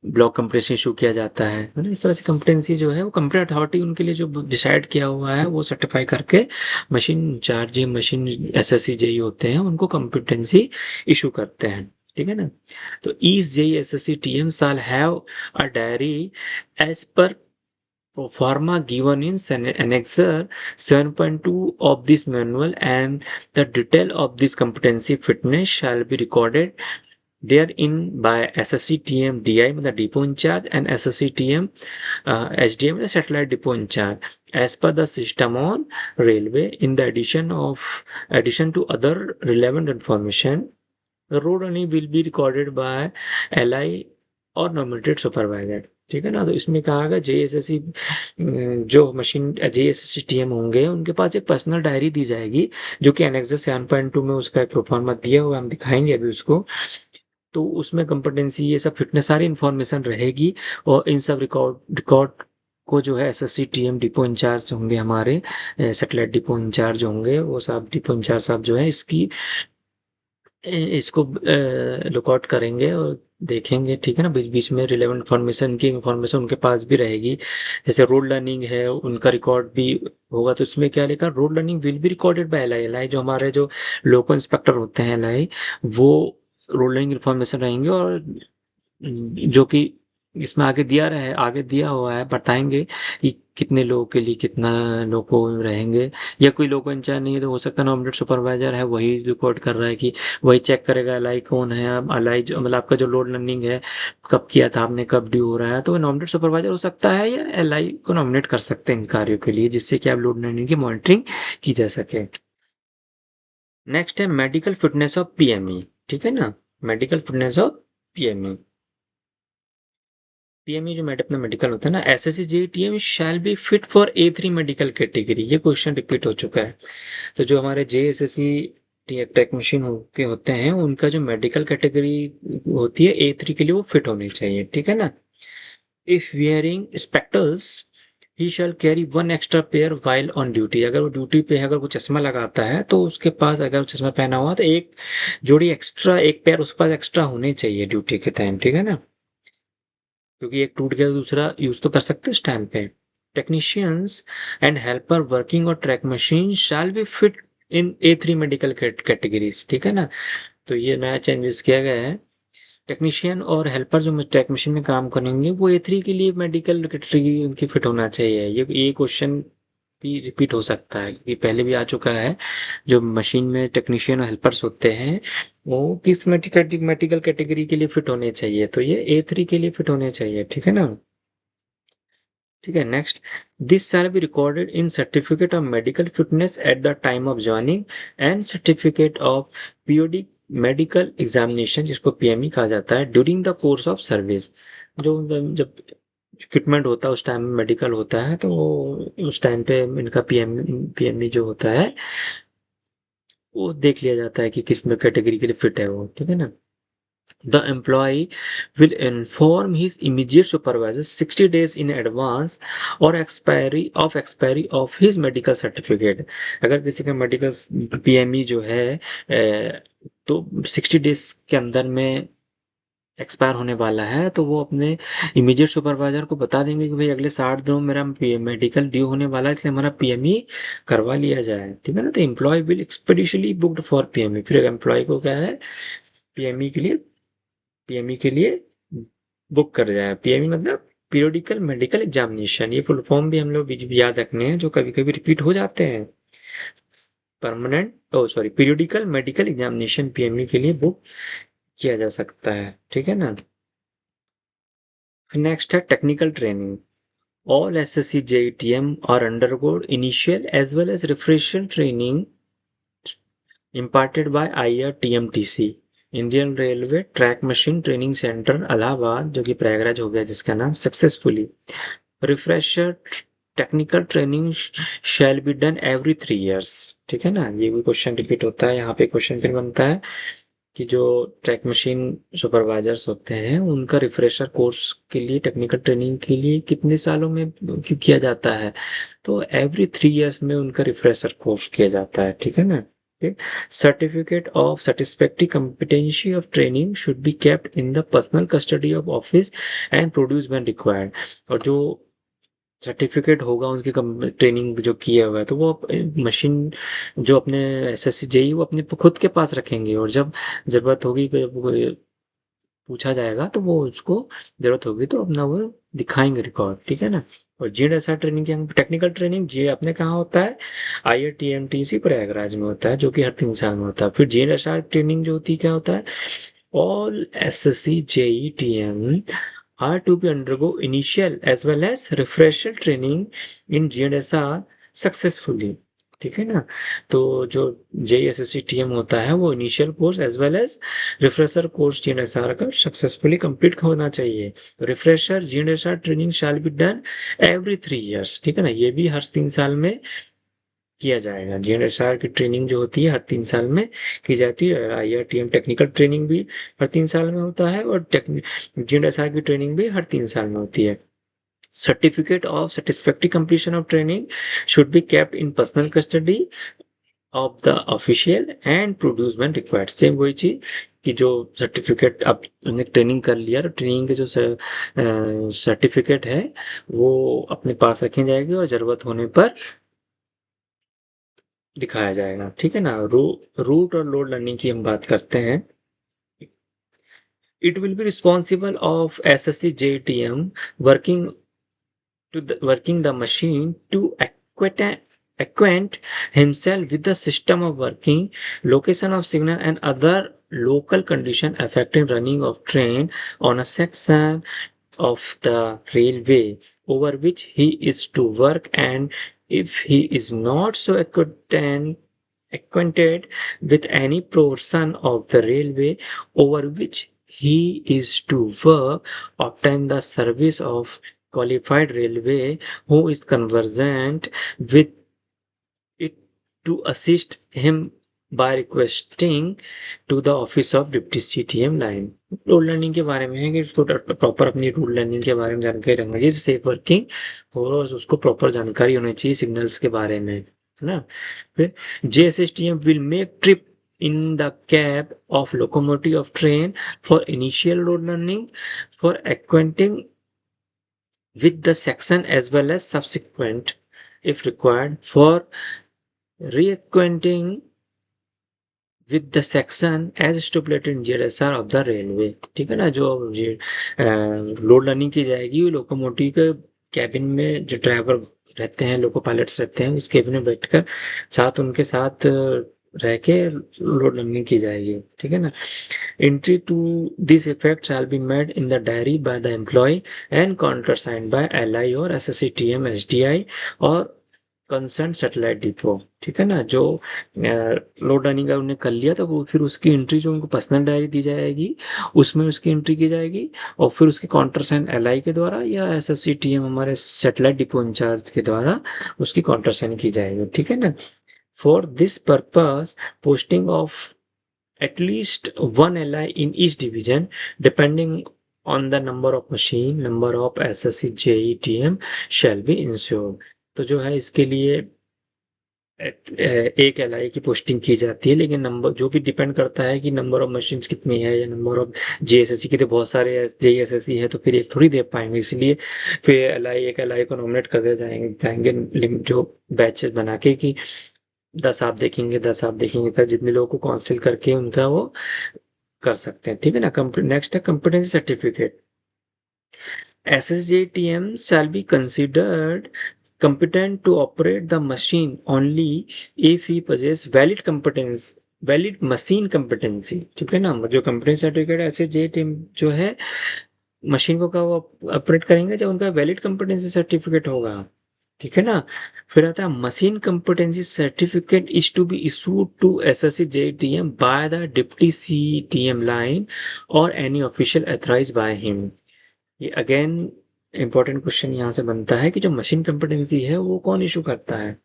Speaker 1: ब्लॉक कंप्रेशन इशू किया जाता है ना। इस तरह से कंप्टेंसी जो है वो कंप्टेंट अथॉरिटी उनके लिए जो डिसाइड किया हुआ है वो सर्टिफाई करके machine incharge machine SSC JE होते हैं उनको कंप्टेंसी इशू करते हैं, ठीक है ना। तो each JE SSC TM shall have a diary as per pro forma given in annexure 7.2 of this manual, and the detail of this competency fitness shall be recorded therein by SSC TM DI मतलब depot in charge and SSC TM SDM the satellite depot in charge as per the system on railway. In the addition to other relevant information, the road running will be recorded by LI और nominated supervisor, ठीक है ना। तो इसमें कहा गया JSSC जो machine JSSC TM होंगे उनके पास एक पर्सनल डायरी दी जाएगी जो कि एनेक्सर 7.2 में उसका एक प्रोफार्मा दिया हुआ, हम दिखाएंगे अभी उसको। तो उसमें कंपिटेंसी ये सब फिटनेस सारी इंफॉर्मेशन रहेगी, और इन सब रिकॉर्ड रिकॉर्ड को जो है एसएससी टीएम डिपो इंचार्ज होंगे हमारे, सेटेलाइट डिपो इंचार्ज होंगे वो साहब, डिपो इंचार्ज साहब जो है इसको लुकआउट करेंगे और देखेंगे, ठीक है ना। बीच बीच में रिलेवेंट इन्फॉर्मेशन की इंफॉर्मेशन उनके पास भी रहेगी। जैसे रोड लर्निंग है उनका रिकॉर्ड भी होगा, तो इसमें क्या लिखा, road learning will be recorded by LI. LI जो हमारे जो लोको इंस्पेक्टर होते हैं एलआई, वो रोड लर्निंग इन्फॉर्मेशन रहेंगे, और जो कि इसमें आगे दिया हुआ है, बताएंगे कि कितने लोगों के लिए कितना लोगों रहेंगे, या कोई लोगों इंचार्ज नहीं है तो हो सकता है नॉमिनेट सुपरवाइजर है वही रिकॉर्ड कर रहा है कि वही चेक करेगा अलाई कौन है। अब अलाई जो मतलब आपका जो लोड लर्निंग है कब किया था आपने, कब ड्यू हो रहा है, तो नॉमिनेट सुपरवाइजर हो सकता है या एलआई को नॉमिनेट कर सकते हैं इन कार्यों के लिए, जिससे कि आप लोड लर्निंग की मॉनिटरिंग की जा सके। नेक्स्ट है मेडिकल फिटनेस ऑफ पीएमई, ठीक है ना। Medical fitness of PME, PME जो अपना मेडिकल होता है ना, SSC JETM shall be fit for A3 medical category. ये क्वेश्चन रिपीट हो चुका है। तो जो हमारे जेएसएससी टेक्नीशियन के होते हैं उनका जो मेडिकल कैटेगरी होती है ए3 के लिए वो फिट होनी चाहिए, ठीक है ना। If wearing spectacles he shall carry one extra pair while on duty. अगर वो ड्यूटी पे है, अगर वो चश्मा लगाता है तो उसके पास, अगर वो चश्मा पहना हुआ तो एक जोड़ी एक्स्ट्रा, एक पेयर उसके पास एक्स्ट्रा होने चाहिए ड्यूटी के टाइम, ठीक है ना। क्योंकि एक टूट गया तो दूसरा यूज तो कर सकते हैं उस टाइम पे। टेक्नीशियंस एंड हेल्पर वर्किंग और track machine shall be fit in A3 medical categories, ठीक है ना। तो ये नया चेंजेस किया गया है। टेक्नीशियन और हेल्पर जो ट्रैक मशीन में काम करेंगे वो ए3 के लिए मेडिकल कैटेगरी उनकी फिट होना चाहिए। ये क्वेश्चन भी रिपीट हो सकता है क्योंकि पहले भी आ चुका है। जो मशीन में टेक्नीशियन और हेल्पर्स होते हैं वो किस मेडिकल कैटेगरी के लिए फिट होने चाहिए, तो ये ए3 के लिए फिट होने चाहिए, ठीक है ना। ठीक है, next, this shall be recorded in certificate of medical fitness at the time of joining and certificate of periodic medical examination, जिसको पीएमई कहा जाता है, during the course of service. जो जब इक्विपमेंट होता है उस टाइम मेडिकल होता है, तो उस टाइम पे इनका पीएमई जो होता है वो देख लिया जाता है कि किस में कैटेगरी के लिए फिट है वो, ठीक है ना। The employee will inform his immediate supervisor 60 days in advance or expiry of his medical certificate। अगर किसी का मेडिकल पीएमई जो है तो 60 डेज के अंदर में एक्सपायर होने वाला है, तो वो अपने इमीडिएट सुपरवाइजर को बता देंगे कि भाई अगले 60 दिनों में मेरा मेडिकल ड्यू होने वाला है, इसलिए हमारा पीएमई करवा लिया जाए, ठीक है ना। तो employee will expeditiously booked for PME. फिर एम्प्लॉय को क्या है, पीएमई के लिए पीएमई के लिए बुक कर जाए। पीएमई मतलब पीरियोडिकल मेडिकल एग्जामिनेशन। ये फुल फॉर्म भी हम लोग याद रखने हैं जो कभी कभी रिपीट हो जाते हैं। पीरियोडिकल मेडिकल एग्जामिनेशन पीएमई के लिए बुक किया जा सकता है, ठीक है ना। नेक्स्ट है technical training. All SSC JETM or undergo initial as well as refresher training imparted by IRTMTC Indian railway track machine training centre Allahabad, जो कि प्रयागराज हो गया जिसका नाम, successfully refresher technical training shall be done every 3 years। ठीक है ना, ये भी क्वेश्चन रिपीट होता है यहाँ पे। क्वेश्चन फिर बनता है कि जो ट्रैक मशीन सुपरवाइजर्स होते हैं उनका रिफ्रेशर कोर्स के लिए, टेक्निकल ट्रेनिंग के लिए कितने सालों में किया जाता है, तो एवरी 3 years में उनका रिफ्रेशर कोर्स किया जाता है। ठीक है ना। Certificate of satisfactory competency of training should be kept in the personal custody of office and produce when required. और जो सर्टिफिकेट होगा उसकी ट्रेनिंग जो किया हुआ है, तो वो मशीन जो अपने एसएससी जेई वो अपने खुद के पास रखेंगे, और जब जरूरत होगी पूछा जाएगा तो वो उसको जरूरत होगी तो अपना वो दिखाएंगे रिकॉर्ड। ठीक है ना। और जीएसआर ट्रेनिंग की टेक्निकल ट्रेनिंग जी अपने कहाँ होता है, आईआईटीएमटीसी प्रयागराज में होता है, जो कि हर 3 साल में होता है। फिर जीएसआर ट्रेनिंग जो होती है क्या होता है, all SSC JEE TM are to be undergo initial as well as refresher training in GNSR successfully। ठीक है ना। तो जो JEE TM होता है वो initial course as well as refresher course GNSR का सक्सेसफुली कंप्लीट होना चाहिए। Refresher GNSR training shall be done every 3 years। ठीक है ना, ये भी हर 3 साल में किया जाएगा। जीएसआर की ट्रेनिंग जो होती है हर 3 साल में की जाती है। आईआईटीएम टेक्निकल ट्रेनिंग भी हर 3 साल में होता है, और जीएसआर की ट्रेनिंग भी हर 3 साल में होती है। Certificate of satisfactory completion of training should be kept in personal custody of the official and produce when required. Same वही चीज कि जो सर्टिफिकेट अब ट्रेनिंग कर लिया, तो ट्रेनिंग के जो सर्टिफिकेट है वो अपने पास रखे जाएगी और जरूरत होने पर दिखाया जाएगा। ठीक है ना। रूट और लोड लर्निंग की हम बात करते हैं। It will be responsible of SSC JTM working working the machine to acquaint himself with the system of working, location of signal and other local condition affecting running of train on a section of the railway over which he is to work, and if he is not so acquainted with any portion of the railway over which he is to work, obtain the service of qualified railway who is conversant with it to assist him by requesting to the office of deputy CTM line. Rule learning के बारे में है कि उसको proper अपनी rule learning के बारे में जानकारी रखना चाहिए, सेफ वर्किंग और उसको प्रॉपर जानकारी होनी चाहिए सिग्नल्स के बारे में, है ना। फिर JSSTM will make trip in the cab of locomotive of train for initial road learning, for acquainting with the section as well as subsequent if required, for reacquainting with the section as stipulated in GSR of the railway। ठीक है ना। जो load learning की जाएगी locomotive के cabin में, जो driver रहते हैं, लोको पायलट्स रहते हैं, उस कैबिन में बैठकर साथ उनके साथ रह के लोड लर्निंग की जाएगी। ठीक है ना। Entry to this effect shall be made in the diary by the employee and countersigned by LI or SSCTM SDI or concern satellite depot. ठीक है ना। जो लोड रनिंग का उन्हें कर लिया तो वो फिर उसकी एंट्री जो उनको पर्सनल डायरी दी जाएगी उसमें उसकी एंट्री की जाएगी, और फिर उसके काउंटर साइन एलआई के द्वारा या एसएससीटीएम हमारे सैटेलाइट डिपो इंचार्ज के द्वारा उसकी काउंटर साइन की जाएगी। ठीक है ना। For this purpose posting of at least one LI in each division depending on the number of machine, number of SSC JETM shall be ensured। तो जो है इसके लिए एक एलआई की पोस्टिंग की जाती है, लेकिन नंबर जो भी डिपेंड करता है कि नंबर ऑफ मशीन कितनी है या नंबर ऑफ जेएसएससी के, तो बहुत सारे जेएसएससी है तो फिर एक थोड़ी दे पाएंगे, इसलिए फिर एक एलआई को नॉमिनेट कर दे जाएंगे जो बैचेस बना के कि 10 आप देखेंगे 10 आप देखेंगे, तक जितने लोगों को काउंसिल करके उनका वो कर सकते हैं। ठीक है ना। नेक्स्ट है competency certificate. SSJTM shall be considered competent to operate the machine only if he possess valid machine competency। ठीक है ना। जो कंपनी सर्टिफिकेट SSJTM जो है मशीन को का वो ऑपरेट करेंगे जब उनका वैलिड कंपिटेंसी सर्टिफिकेट होगा। ठीक है ना। फिर आता है machine competency certificate is to be issued to SSC JTM by the deputy CTM line or any official authorize by him. ये अगेन इंपॉर्टेंट क्वेश्चन यहाँ से बनता है कि जो मशीन कॉम्पिटेंसी है वो कौन इशू करता है।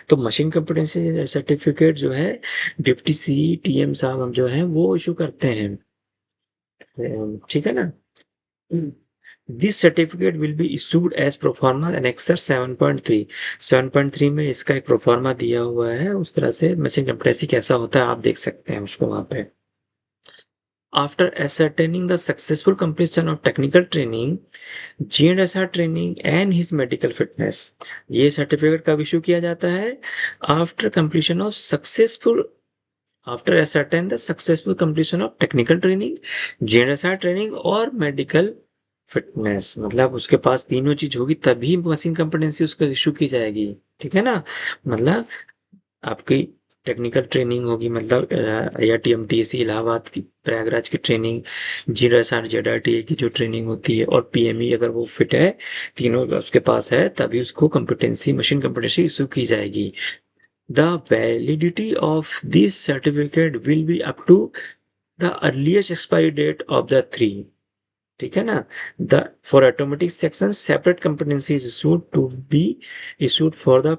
Speaker 1: तो मशीन कॉम्पिटेंसी सर्टिफिकेट जो है डिप्टी सीटीएम साहब हम जो है वो इशू करते हैं। ठीक है ना। This certificate will be issued as proforma annexure 7.3। 7.3 में इसका एक प्रोफार्मा दिया हुआ है, उस तरह से मशीन कंप्रेसी कैसा होता है आप देख सकते हैं उसको वहां पे। After ascertaining the successful completion of technical training, GNSR training and his medical fitness, ये सर्टिफिकेट कब इशू किया जाता है? After completion of successful after ascertain the successful completion of technical training, GNSR training और मेडिकल फिटनेस, मतलब उसके पास तीनों चीज होगी तभी मशीन कंपिटेंसी उसको इशू की जाएगी। ठीक है ना। मतलब आपकी टेक्निकल ट्रेनिंग होगी, मतलब या टीएमटीएसी इलाहाबाद की प्रयागराज की ट्रेनिंग, जीएसआर जेडआरटीए की जो ट्रेनिंग होती है और पीएमई अगर वो फिट है, तीनों उसके पास है, तभी उसको कॉम्पिटेंसी मशीन कॉम्पिटेंसी इशू की जाएगी। The validity of this certificate will be up to the earliest expiry date of the three. ठीक है ना। The for automatic section separate competency is issued to be issued for the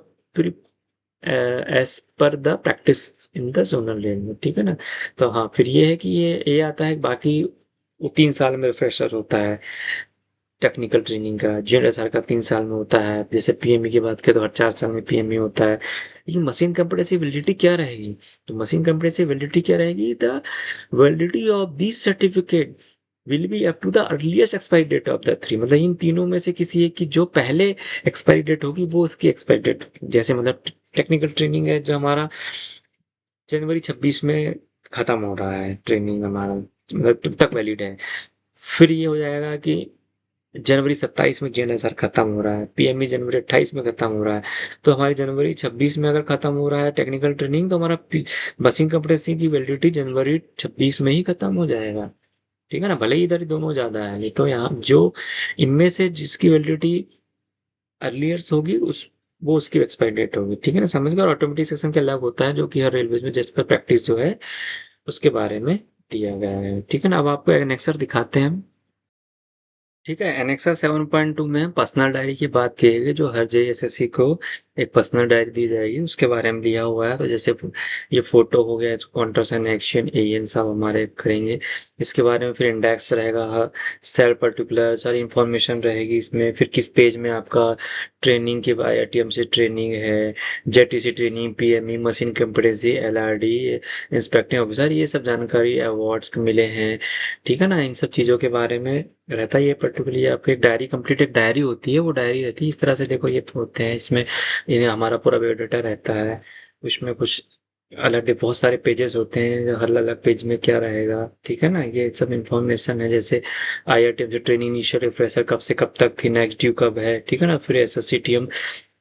Speaker 1: as per the practice in the zonal language. ठीक है ना। तो हाँ, फिर ये है कि ये आता है, बाकी वो 3 साल में रिफ्रेशर होता है टेक्निकल ट्रेनिंग का, जीएसआर का 3 साल में होता है, जैसे पीएमई की बात करें तो हर 4 साल में पीएमई होता है। लेकिन मशीन कंप्रेसिव वैलिडिटी क्या रहेगी? तो मशीन कंप्रेसिव वैलिडिटी क्या रहेगी? The validity of this certificate will be up to the earliest expiry date of the three, मतलब इन तीनों में से किसी एक की जो पहले एक्सपायरी डेट होगी वो उसकी एक्सपायरी डेट होगी। जैसे मतलब टेक्निकल ट्रेनिंग है जो हमारा जनवरी 26 में खत्म हो रहा है, ट्रेनिंग हमारा मतलब तब तक वैलिड है। फिर ये हो जाएगा कि जनवरी 27 में जेएनएसआर खत्म हो रहा है, पीएमई जनवरी 28 में खत्म हो रहा है, तो हमारी जनवरी 26 में अगर खत्म हो रहा है टेक्निकल ट्रेनिंग, तो हमारा मशीन कंप्रेसिंग की वैलिडिटी जनवरी 26 में ही खत्म हो जाएगा। ठीक है ना। भले ही इधर दोनों ज्यादा है, नहीं तो यहाँ जो इनमें से जिसकी वैलिडिटी अर्लियर्स होगी उस वो उसकी एक्सपायरी डेट होगी। ठीक है ना, समझ गए। और ऑटोमेटिक सेक्शन के अलग होता है जो कि हर रेलवे में जिस पर प्रैक्टिस जो है उसके बारे में दिया गया है। ठीक है ना। अब आपको एनेक्सर दिखाते हैं। ठीक है। एनेक्सर 7.2 में पर्सनल डायरी की बात की गई, जो हर जेएसएससी को एक पर्सनल डायरी दी जाएगी, उसके बारे में दिया हुआ है। तो जैसे ये फोटो हो गया, कॉन्ट्रेक्शन एक्शन एएन सब हमारे करेंगे इसके बारे में। फिर इंडेक्स रहेगा, सेल पर्टिकुलर सारी इंफॉर्मेशन रहेगी इसमें। फिर किस पेज में आपका ट्रेनिंग के आईआईटीएम से ट्रेनिंग है, JTC training, PME, machine competency, LRD, inspecting officer, ये सब जानकारी अवार्ड्स मिले हैं। ठीक है ना। इन सब चीज़ों के बारे में रहता है। ये पर्टिकुलरली आपकी एक डायरी, कंप्लीट एक डायरी होती है, वो डायरी रहती है इस तरह से। देखो ये होते हैं इसमें, ये हमारा पूरा बायोडाटा रहता है, उसमें कुछ अलग बहुत सारे पेजेस होते हैं, हर अलग पेज में क्या रहेगा। ठीक है ना। ये सब इंफॉर्मेशन है, जैसे आईआईटी से ट्रेनिंग इनिशियल रिफ्रेशर कब से कब तक थी, नेक्स्ट ड्यू कब है। ठीक है ना। फिर एसएससीटीएम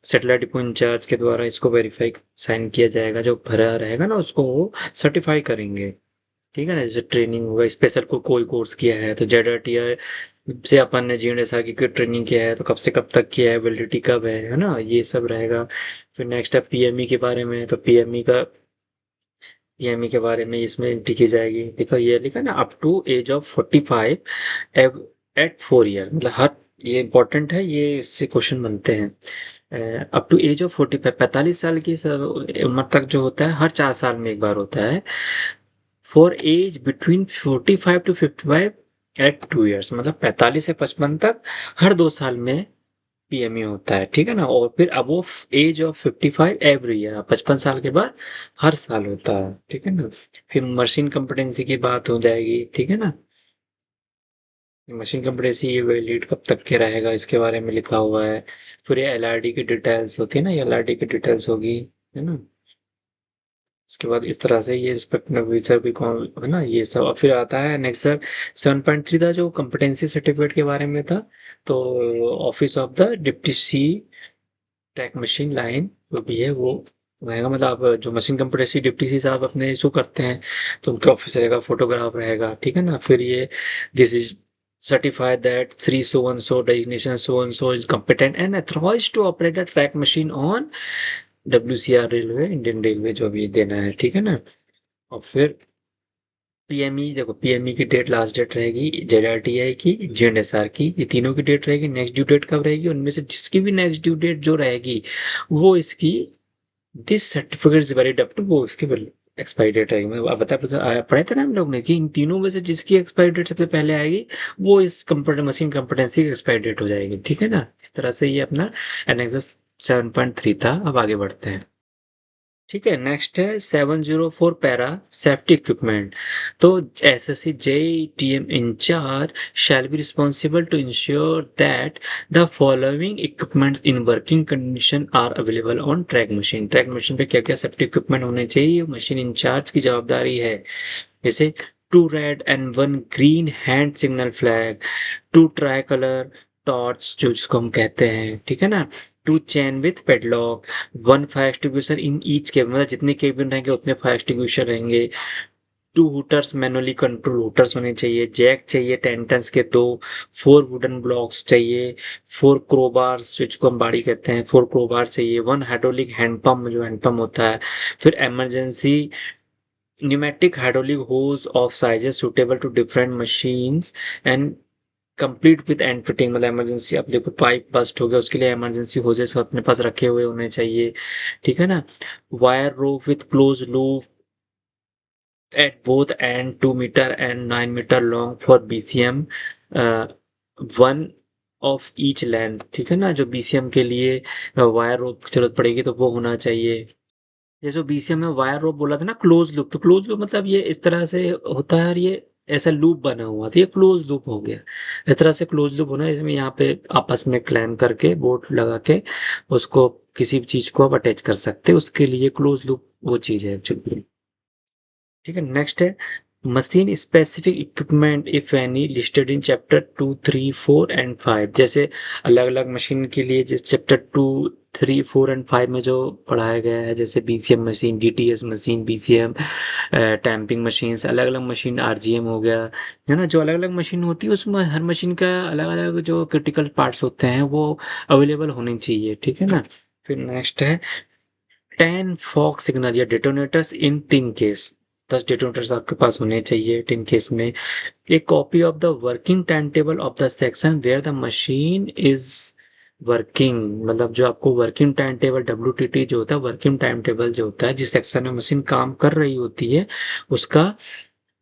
Speaker 1: सैटेलाइट डिपो इंचार्ज के द्वारा इसको वेरीफाई साइन किया जाएगा, जो भरा रहेगा ना उसको वो सर्टिफाई करेंगे। ठीक है ना। जैसे ट्रेनिंग होगा, स्पेशल कोई कोर्स किया है तो जेडआरटीआई से अपन ने जीएनएसआर की ट्रेनिंग किया है तो कब से कब तक किया है, वैलिडिटी कब है ना, ये सब रहेगा। फिर नेक्स्ट है पीएमई के बारे में, तो पीएमई के बारे में इसमें एंट्री की जाएगी। देखो ये लिखा ना, up to age of 45 at 4 year, मतलब हर, ये इंपॉर्टेंट है, ये इससे क्वेश्चन बनते हैं। अप टू एज ऑफ 45, 45 साल की उम्र तक जो होता है हर 4 साल में एक बार होता है। For age between 45 to 55 at 2 years, मतलब 45 से 55 तक हर 2 साल में पीएमई होता है। ठीक है ना। और फिर अब वो एज ऑफ 55 एवरी ईयर, 55 साल के बाद हर साल होता है। ठीक है ना। फिर मशीन कॉम्पिटेंसी की बात हो जाएगी। ठीक है ना। मशीन कॉम्पिटेंसी ये वैलिड कब तक के रहेगा इसके बारे में लिखा हुआ है। फिर ये एलआरडी की डिटेल्स होती है ना, ये एलआरडी की डिटेल्स होगी, है ना। उसके बाद इस तरह से ये इंस्पेक्टर ऑफिसर भी कौन है ना, ये सब। और फिर आता है नेक्स्ट सर 7.3 था जो कॉम्पिटेंसी सर्टिफिकेट के बारे में था। तो office of the deputy C track machine line जो भी है वो रहेगा, मतलब आप जो मशीन कम्पिटेंसी डिप्टी सी साहब अपने इशू करते हैं तो उनके ऑफिस रहेगा, फोटोग्राफ रहेगा। ठीक है ना। फिर ये this is certify that 3 so and so designation so is competent and authorized to operate a track machine on WCR railway Indian railway जो भी देना है, ठीक है ना। और फिर पीएमई, देखो पीएमई की डेट लास्ट डेट रहेगी, जेडआरटीआई की, जेएनएसआर की, ये तीनों की डेट रहेगी। नेक्स्ट ड्यू डेट कब रहेगी, उनमें से जिसकी भी नेक्स्ट ड्यू डेट जो रहेगी वो इसकी this certificate is valid up to, वो इसकी एक्सपायरी डेट रहेगी। मैं पढ़े थे ना हम लोग ने कि इन तीनों में से जिसकी एक्सपायरी डेट सबसे पहले आएगी वो इस कंप्यूटर मशीन कॉम्पिटेंसी की एक्सपायरी डेट हो जाएगी, ठीक है ना। इस तरह से ये अपना एनेक्सस 7.3 था। अब आगे बढ़ते हैं, ठीक है। नेक्स्ट है 704 पैरा सेफ्टी इक्विपमेंट। तो SSC JETM incharge shall be responsible to ensure that the following equipment in working condition are available on track machine. Track machine पे क्या क्या सेफ्टी इक्विपमेंट होने चाहिए, मशीन इंचार्ज की जवाबदारी है। जैसे 2 red and 1 green hand signal flag, 2 try colour torch जो जिसको हम कहते हैं, ठीक है ना, 2 chain with padlock, 1 fire extinguisher in each cabin, मतलब जितने केबिन रहेंगे उतने फायर एक्सटिंग्विशर रहेंगे, 2 हुटर्स मैनुअली कंट्रोल हुटर्स होने चाहिए, जैक चाहिए 10 टन्स के 2, 4 वुडन ब्लॉक्स चाहिए, 4 क्रोबार्स जिसको हम बाड़ी कहते हैं, 4 क्रोबार चाहिए, 1 हाइड्रोलिक हैंडपम्प जो हैंडपम्प होता है, फिर emergency pneumatic hydraulic hose of sizes suitable to different machines and complete with and fitting, मतलब इमरजेंसी, अब देखो पाइप बस्ट हो गया उसके लिए इमरजेंसी होजेस अपने पास रखे हुए होने चाहिए, ठीक है ना। Wire rope with close loop at both end 2 metre and 9 metre long for BCM, one of each length, ठीक है ना। जो बीसीएम के लिए वायर रोप की जरूरत पड़ेगी तो वो होना चाहिए। जैसे बीसीएम में वायर रोप बोला था ना, क्लोज लूप, तो क्लोज लूप मतलब ये इस तरह से होता है और ये ऐसा लूप बना हुआ था, ये क्लोज लूप हो गया। इस तरह से क्लोज लूप होना है, इसमें यहाँ पे आपस में क्लैम करके बोल्ट लगा के उसको किसी भी चीज को आप अटैच कर सकते हैं, उसके लिए क्लोज लूप वो चीज है एक्चुअली, ठीक है। नेक्स्ट है machine specific equipment if any listed in chapter 2, 3, 4 and 5। जैसे अलग अलग मशीन के लिए जिस चैप्टर 2, 3, 4 एंड 5 में जो पढ़ाया गया है, जैसे BCM machine, DTS machine, BCM tamping machine, अलग अलग मशीन, आरजीएम हो गया, है ना। जो अलग अलग मशीन होती है उसमें हर मशीन का अलग अलग जो क्रिटिकल पार्ट्स होते हैं वो अवेलेबल होने चाहिए, ठीक है ना। फिर नेक्स्ट है 10 फॉग सिग्नल या detonators in tin case. 10 detonators आपके पास होने चाहिए टिन केस में। एक copy of the working time table of the section where the machine is working, मतलब जो आपको वर्किंग टाइम टेबल WTT जो होता है, वर्किंग टाइम टेबल जो होता है जिस सेक्शन में मशीन काम कर रही होती है उसका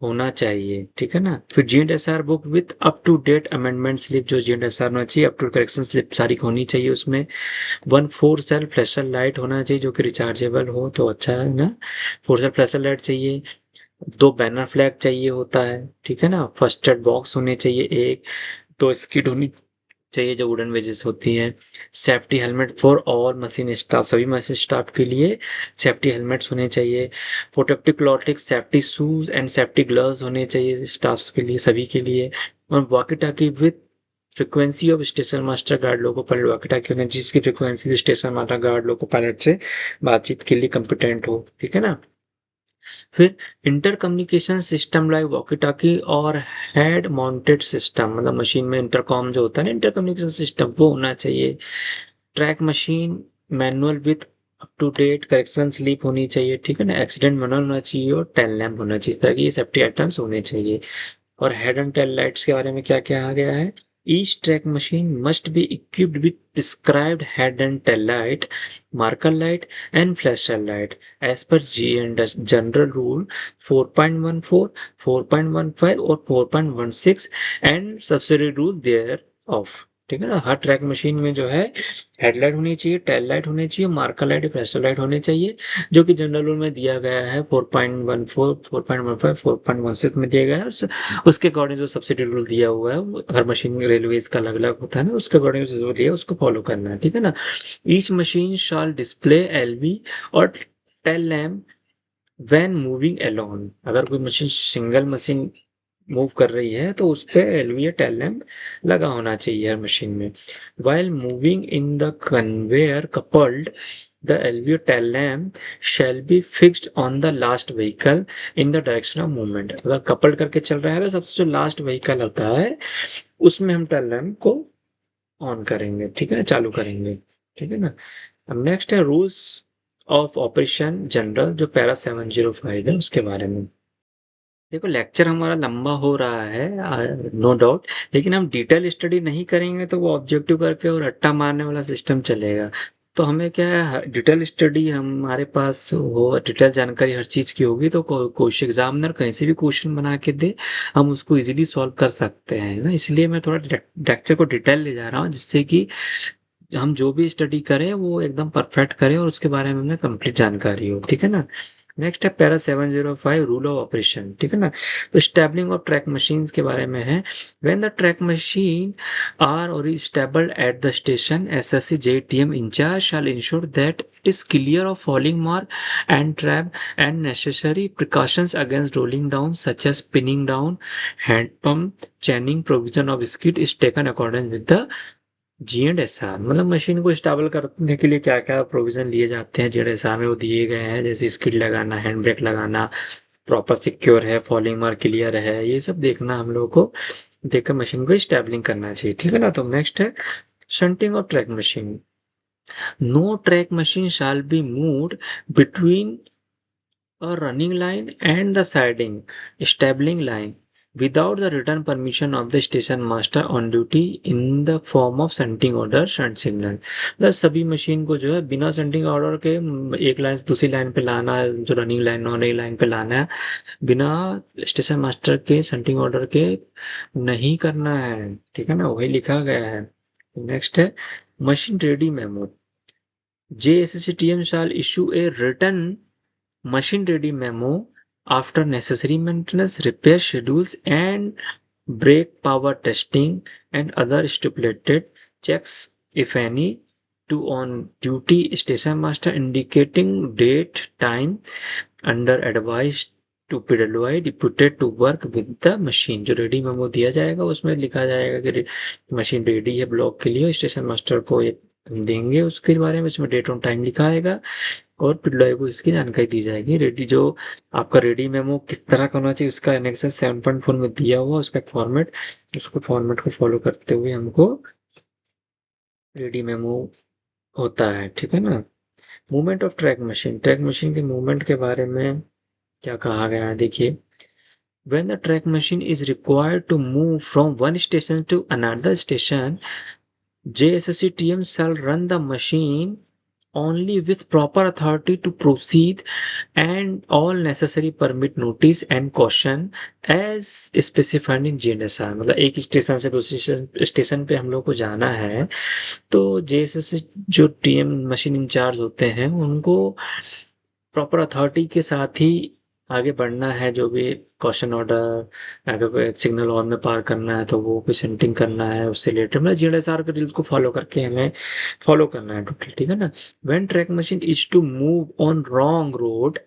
Speaker 1: होना चाहिए, ठीक है ना। फिर GSR book with up to date amendment slip, जो GSR होना चाहिए, अप टू करेक्शन स्लिप सारी होनी चाहिए उसमें। 1 4 सेल फ्लैशर लाइट होना चाहिए जो कि रिचार्जेबल हो तो अच्छा है ना। 4 सेल फ्लैशर लाइट चाहिए, 2 बैनर फ्लैग चाहिए होता है, ठीक है ना। फर्स्ट एड बॉक्स होने चाहिए एक, 2 स्किड होनी चाहिए जो वुडन वेजेस होती हैं। Safety helmet for all machine staff, सभी मशीन स्टाफ के लिए सेफ्टी हेलमेट्स होने चाहिए। Protective clothing, safety shoes and safety gloves होने चाहिए स्टाफ्स के लिए, सभी के लिए। और walkie talkie with frequency of station master guard लोगों पायलट, वॉकी टॉकी होना जिसकी फ्रीक्वेंसी स्टेशन मास्टर गार्ड लोगों पायलट से बातचीत के लिए कंपिटेंट हो, ठीक है ना। फिर inter communication system like walkie talkie और हेड माउंटेड सिस्टम, मतलब मशीन में इंटरकॉम जो होता है ना, इंटर कम्युनिकेशन सिस्टम वो होना चाहिए। Track machine manual with up to date correction slip होनी चाहिए, ठीक है ना। एक्सीडेंट मैनुअल होना चाहिए और टेल लैम्प होना चाहिए, इस तरह की ये सेफ्टी आइटम्स होने चाहिए। और हेड एंड टेल लाइट्स के बारे में क्या क्या आ गया है, each track machine must be equipped with prescribed head and tail light, marker light and flasher light as per G and general rule 4.14, 4.15 और 4.16 and subsidy rule thereof, ठीक है ना। हर ट्रैक मशीन में जो है हेडलाइट होनी चाहिए, tail light होनी चाहिए, मार्कर लाइट, फ्लैशर लाइट होने चाहिए, जो कि जनरल रूल में दिया गया है 4.14, 4.15, 4.16 में दिया गया है। उसके अकॉर्डिंग जो सब्सिडी रूल दिया हुआ है वो हर मशीन रेलवेज का अलग अलग होता है ना, उसके अकॉर्डिंग जो दिया उसको फॉलो करना है, ठीक है ना। Each machine shall display LB or tail lamp when moving alone, अगर कोई मशीन सिंगल मशीन मूव कर रही है तो उस पे एलवी या टेल लैम्प लगा होना चाहिए हर मशीन में। While moving in the conveyor coupled the LVO tail lamp shall be fixed on the last vehicle in the direction of movement। अगर कपल करके चल रहा है तो सबसे जो लास्ट व्हीकल होता है उसमें हम टेल लैम्प को ऑन करेंगे, ठीक है ना, चालू करेंगे, ठीक है ना। अब नेक्स्ट है रूल्स ऑफ ऑपरेशन जनरल, जो पैरा 705 है उसके बारे में। देखो लेक्चर हमारा लंबा हो रहा है नो डाउट, लेकिन हम डिटेल स्टडी नहीं करेंगे तो वो ऑब्जेक्टिव करके और रट्टा मारने वाला सिस्टम चलेगा। तो हमें क्या है, डिटेल स्टडी हमारे पास हो, डिटेल जानकारी हर चीज़ की होगी तो कोई एग्जामिनर कहीं से भी क्वेश्चन बना के दे हम उसको इजीली सॉल्व कर सकते हैं ना। इसलिए मैं थोड़ा लेक्चर को डिटेल ले जा रहा हूँ जिससे कि हम जो भी स्टडी करें वो एकदम परफेक्ट करें और उसके बारे में हमें कंप्लीट जानकारी हो, ठीक है ना। नेक्स्ट है पैरा 705 रूल ऑफ ऑपरेशन, ठीक है ना। तो स्टेबलिंग ऑफ ट्रैक मशीन्स के बारे में है। When the track machine are or is stabled at the station, SSC JTM incharge shall ensure that it is clear of fouling mark and trap and necessary precautions against rolling down such as pinning down, hand pump, chaining, provision of skid is taken according with the G&SR. मतलब machine को stable करने के लिए क्या क्या provision लिए जाते हैं जी&एसआर में वो दिए गए हैं, जैसे स्किड लगाना, हैंड ब्रेक लगाना, प्रॉपर सिक्योर है, फॉलिंग मार क्लियर है, ये सब देखना हम लोग को, देखकर मशीन को स्टेबलिंग करना चाहिए, ठीक है ना। तो नेक्स्ट है shunting of track machine. No track machine shall be moved between a running line and the siding stabling line without the written permission of the station master on duty in the form of shunting order shunt signal। मतलब सभी machine को जो है बिना shunting order के एक line से दूसरी लाइन पे लाना है, जो running line non running line पे लाना है, बिना स्टेशन मास्टर के शंटिंग ऑर्डर के नहीं करना है, ठीक है ना, वही लिखा गया है। नेक्स्ट है machine ready memo. JSCTM shall issue a written machine ready memo after necessary maintenance, repair schedules and brake power testing and other stipulated checks if any to on duty station master, indicating date time under advice to PWI deputed to work with the machine। जो ready memo दिया जाएगा उसमें लिखा जाएगा कि machine ready है block के लिए, स्टेशन मास्टर को ये देंगे उसके बारे में, उसमें डेट ऑन टाइम लिखा आएगा और पिल्लॉय को इसकी जानकारी दी जाएगी। रेडी जो आपका रेडी मेमो किस तरह का होना चाहिए उसका एनेक्सस 7.4 में दिया हुआ उसका एक फॉर्मेट, उसको फॉर्मेट को फॉलो करते हुए हमको रेडी मेमो होता है, ठीक है ना। Movement of track machine, track machine के मूवमेंट के बारे में क्या कहा गया है देखिए। When the track machine is required to move from one station to another station, JSSCTM shall run the machine only with proper authority to proceed and all necessary permit notice and caution as specified in GNSR। मतलब एक station से दूसरे station पे हम लोग को जाना है तो जेएसएस जो टीएम मशीन इंचार्ज होते हैं उनको प्रॉपर अथॉरिटी के साथ ही आगे बढ़ना है। जो भी कॉशन ऑर्डर, अगर कोई सिग्नल ऑन में पार करना है तो वो पेशेंटिंग करना है, उससे रिलेटेड मतलब जीएसआर के रूल्स को फॉलो करके हमें फॉलो करना है टोटल, ठीक है ना। When track machine is to move on wrong road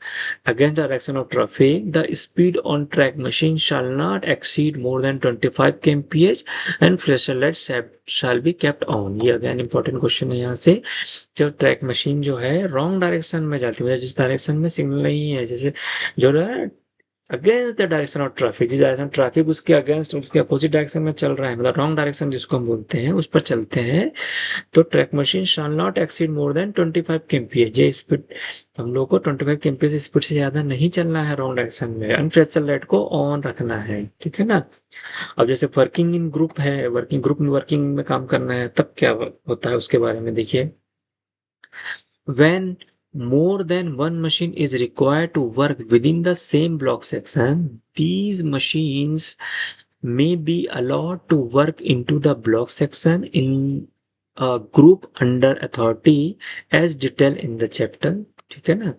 Speaker 1: against direction of traffic, the speed on track machine shall not exceed more than 25 kmph and flasher light shall be kept on. ये again important question है यहाँ से। जब track machine जो है wrong direction में जाती है, जिस डायरेक्शन में सिग्नल नहीं है, जैसे जो है against the direction of traffic, जिस डायरेक्शन ट्रैफिक उसके अगेंस्ट उसके अपोजिट डायरेक्शन में चल रहा है, मतलब रॉन्ग डायरेक्शन जिसको हम बोलते हैं उस पर चलते हैं, तो track machine shall not exceed more than 25 kmph। J speed हम लोग को 25 kmph स्पीड से ज्यादा नहीं चलना है रॉन्ग डायरेक्शन में, अनफ्लेक्सल लाइट को ऑन रखना है, ठीक है ना। अब जैसे वर्किंग इन ग्रुप है, वर्किंग ग्रुप में वर्किंग में काम करना है तब क्या होता है उसके बारे में देखिए। When more than one machine is required to work within the same block section, these machines may be allowed to work into the block section in a group under authority as detailed in the chapter, ठीक है ना।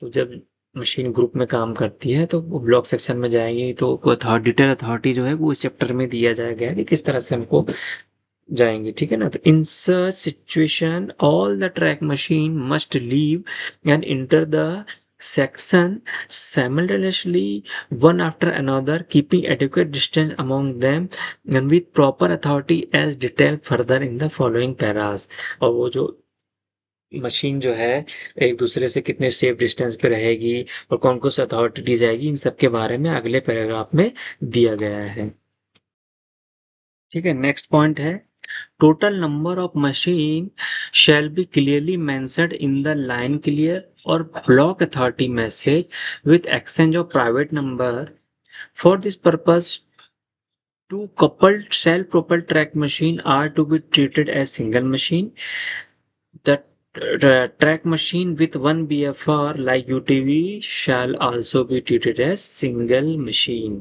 Speaker 1: तो जब machine group में काम करती है तो वो ब्लॉक सेक्शन में जाएंगी तो डिटेल अथॉरिटी जो है वो इस चैप्टर में दिया जाएगा कि किस तरह से हमको जाएंगे, ठीक है ना। तो in such situation all the track machine must leave and enter the section simultaneously one after another, keeping adequate distance among them and with proper authority as detailed further in the following paras। और वो जो machine जो है एक दूसरे से कितने safe distance पे रहेगी और कौन कौन सी अथॉरिटी जाएगी, इन सब के बारे में अगले पैराग्राफ में दिया गया है। ठीक है, नेक्स्ट पॉइंट है total number of machine shall be clearly mentioned in the line clear or block authority message with exchange of private number. For this purpose, two coupled self-propelled track machine are to be treated as single machine. The track machine with one BFR like UTV shall also be treated as single machine.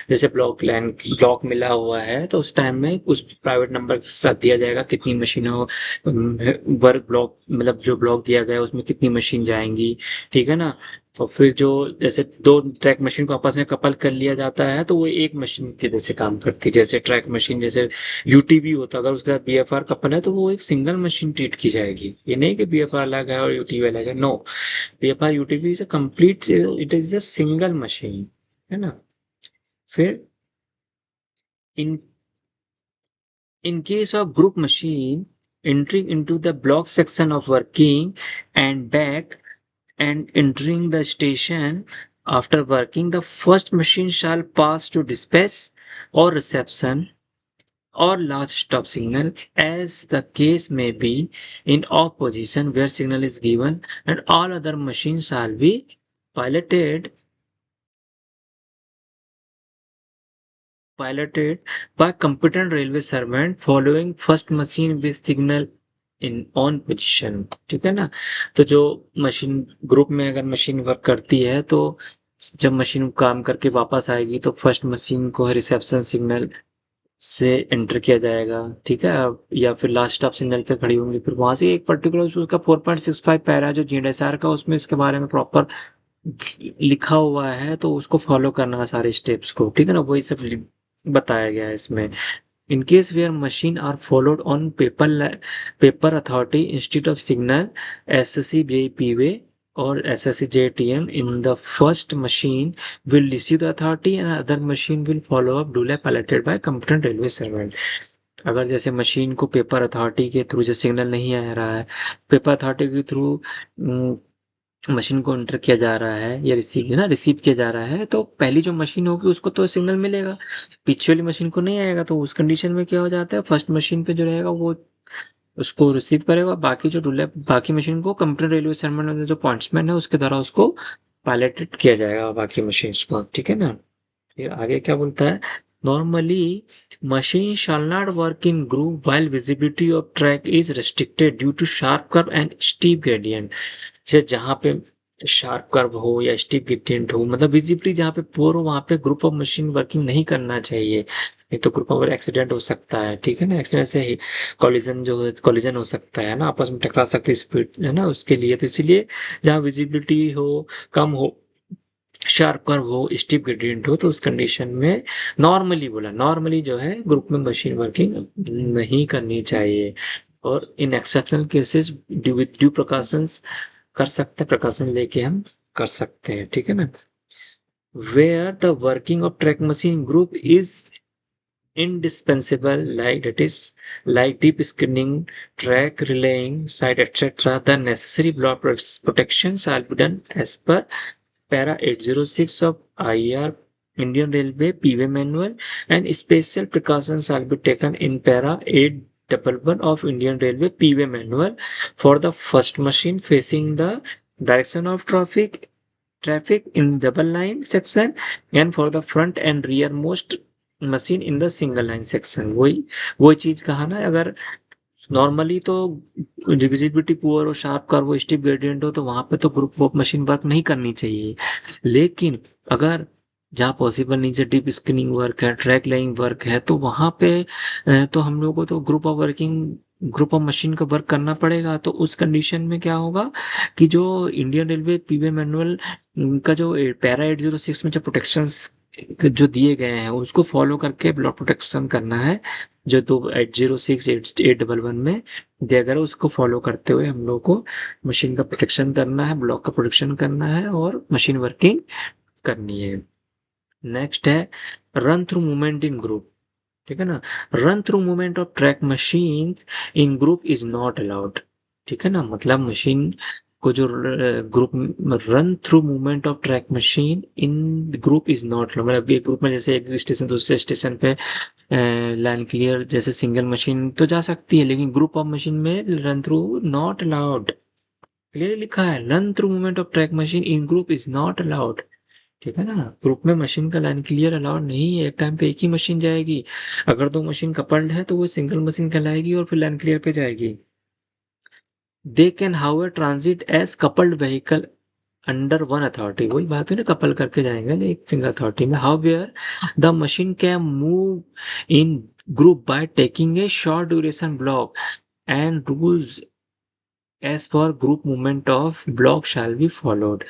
Speaker 1: जैसे block मिला हुआ है तो उस time में उस private number के साथ दिया जाएगा कितनी मशीनों वर्क ब्लॉक, मतलब जो ब्लॉक दिया गया है उसमें कितनी मशीन जाएंगी। ठीक है ना। तो फिर जो जैसे दो ट्रैक मशीन को आपस में कपल कर लिया जाता है तो वो एक मशीन की जैसे काम करती है। जैसे ट्रैक मशीन जैसे यूटीवी होता है, अगर उसके साथ बीएफआर कपल है तो वो एक सिंगल मशीन ट्रीट की जाएगी। ये नहीं कि बीएफआर अलग है और यूटीवी अलग है, no. BFR UTV is a complete, it is a single machine, है ना। फिर in in case of group machine entering into the block section of working and back and entering the station after working, the first machine shall pass to dispatch or reception or last stop signal as the case may be in off position where signal is given, and all other machines shall be piloted by competent railway servant following first machine with signal in on position. ठीक है ना। तो जो machine group में अगर machine work करती है तो जब मशीन काम करके वापस आएगी तो फर्स्ट मशीन को रिसेप्शन सिग्नल से एंटर किया जाएगा। ठीक है। या फिर लास्ट स्टॉप सिग्नल पे खड़ी होंगी, फिर वहां से एक पर्टिकुलर उसका 4.65 पैरा जो जीएसआर का उसमें इसके बारे में प्रॉपर लिखा हुआ है तो उसको फॉलो करना है सारे स्टेप्स को। ठीक है ना, वही सब बताया गया है इसमें। In case where machine are followed on paper authority instead of signal SSC way or SSC JTM, in the first machine will receive the authority and other machine will follow up duly piloted by competent railway servant. अगर जैसे machine को paper authority के through जो signal नहीं आ रहा है, paper authority के through machine को एंटर किया जा रहा है या रिसीव है ना, रिसीव किया जा रहा है, तो पहली जो मशीन होगी उसको तो सिग्नल मिलेगा, पीछे वाली मशीन को नहीं आएगा। तो उस कंडीशन में क्या हो जाता है, फर्स्ट मशीन पे जो रहेगा वो उसको रिसीव करेगा, बाकी जो रूल है बाकी मशीन को कंप्यूटर रेलवे सेगमेंट जो पॉइंट्समैन है उसके द्वारा उसको पायलटेड किया जाएगा बाकी मशीन को। ठीक है ना। फिर आगे क्या बोलता है, normally machine shall not work in group while visibility of track is restricted due to sharp curve and steep gradient। जैसे जहाँ पे शार्प कर्व हो या स्टीप ग्रेडियंट हो, मतलब विजिबिलिटी जहाँ पे पुअर हो वहां पे ग्रुप ऑफ मशीन वर्किंग नहीं करना चाहिए, नहीं तो ग्रुप ऑफ एक्सीडेंट हो सकता है। ठीक है ना, एक्सीडेंट से ही कॉलिजन हो सकता है ना, आपस में टकरा सकती है स्पीड है ना, उसके लिए तो इसीलिए जहाँ विजिबिलिटी हो, कम हो, शार्प कर्व हो, स्टीप ग्रेडियंट हो, तो उस कंडीशन में नॉर्मली बोला, नॉर्मली जो है ग्रुप में मशीन वर्किंग नहीं करनी चाहिए। और इन exceptional cases due with due precautions कर सकते हैं, प्रिकॉशन लेके हम कर सकते हैं। ठीक है ना। Where the working of track machine group is indispensable, like that is like deep screening, track relaying site, etc., the necessary block protection shall be done as per para 806 of IR Indian Railway PV manual, and special precautions shall be taken in para 811 of Indian Railway PV manual for the first machine facing the direction of traffic in double line section and for the front and rearmost machine in the single line section. वही चीज कहा ना, अगर normally तो visibility poor हो, sharp curve हो, steep gradient हो, तो वहां पे तो ग्रुप ऑफ मशीन वर्क नहीं करनी चाहिए। लेकिन अगर जहाँ पॉसिबल नहीं है, डीप स्क्रीनिंग वर्क है, ट्रैक लेइंग वर्क है, तो वहां पे तो हम लोग को तो ग्रुप ऑफ मशीन का वर्क करना पड़ेगा। तो उस कंडीशन में क्या होगा कि जो इंडियन रेलवे पीवे मैनुअल का जो पैरा 806 में जो प्रोटेक्शंस जो दिए गए हैं उसको फॉलो करके ब्लॉक प्रोटेक्शन करना है। जो 806 811 में दिया गया है उसको फॉलो करते हुए हम लोग को मशीन का प्रोटेक्शन करना है, ब्लॉक का प्रोटेक्शन करना है और मशीन वर्किंग करनी है। नेक्स्ट है run through movement in group. ठीक है ना। Run through movement of track machines in group is not allowed. ठीक है ना, मतलब मशीन को जो group run through movement of track machine in group is not, मतलब एक ग्रुप में जैसे एक स्टेशन दूसरे स्टेशन पे लाइन क्लियर जैसे सिंगल मशीन तो जा सकती है, लेकिन ग्रुप ऑफ मशीन में run through not allowed. Clear लिखा है, run through movement of track machine in group is not allowed. ठीक है ना, ग्रुप में मशीन का लाइन क्लियर अलाउड नहीं है, एक टाइम पे एक ही मशीन जाएगी। अगर दो मशीन कपल्ड है तो वो सिंगल मशीन कहलाएगी और फिर लाइन क्लियर पे जाएगी। They can however transit as coupled vehicle under one authority, वही बात है ना, कपल करके जाएंगे एक सिंगल अथॉरिटी में। However the machine can move in group by taking a short duration block and rules as for group movement of block shall be followed.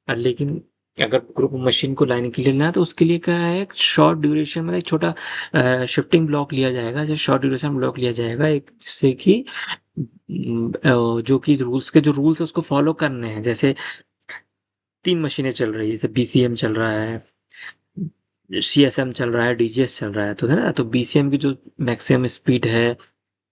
Speaker 1: लेकिन अगर ग्रुप मशीन को लाइन के लिए लेना है तो उसके लिए क्या है, एक शॉर्ट ड्यूरेशन मतलब एक छोटा शिफ्टिंग ब्लॉक लिया जाएगा, जो शॉर्ट ड्यूरेशन ब्लॉक लिया जाएगा एक, जिससे कि जो कि रूल्स के जो रूल्स है उसको फॉलो करने हैं। जैसे तीन मशीनें चल रही है, जैसे बीसीएम चल रहा है, सीएसएम चल रहा है, डीजीएस चल रहा है, तो है ना, तो बीसीएम की जो मैक्सिमम स्पीड है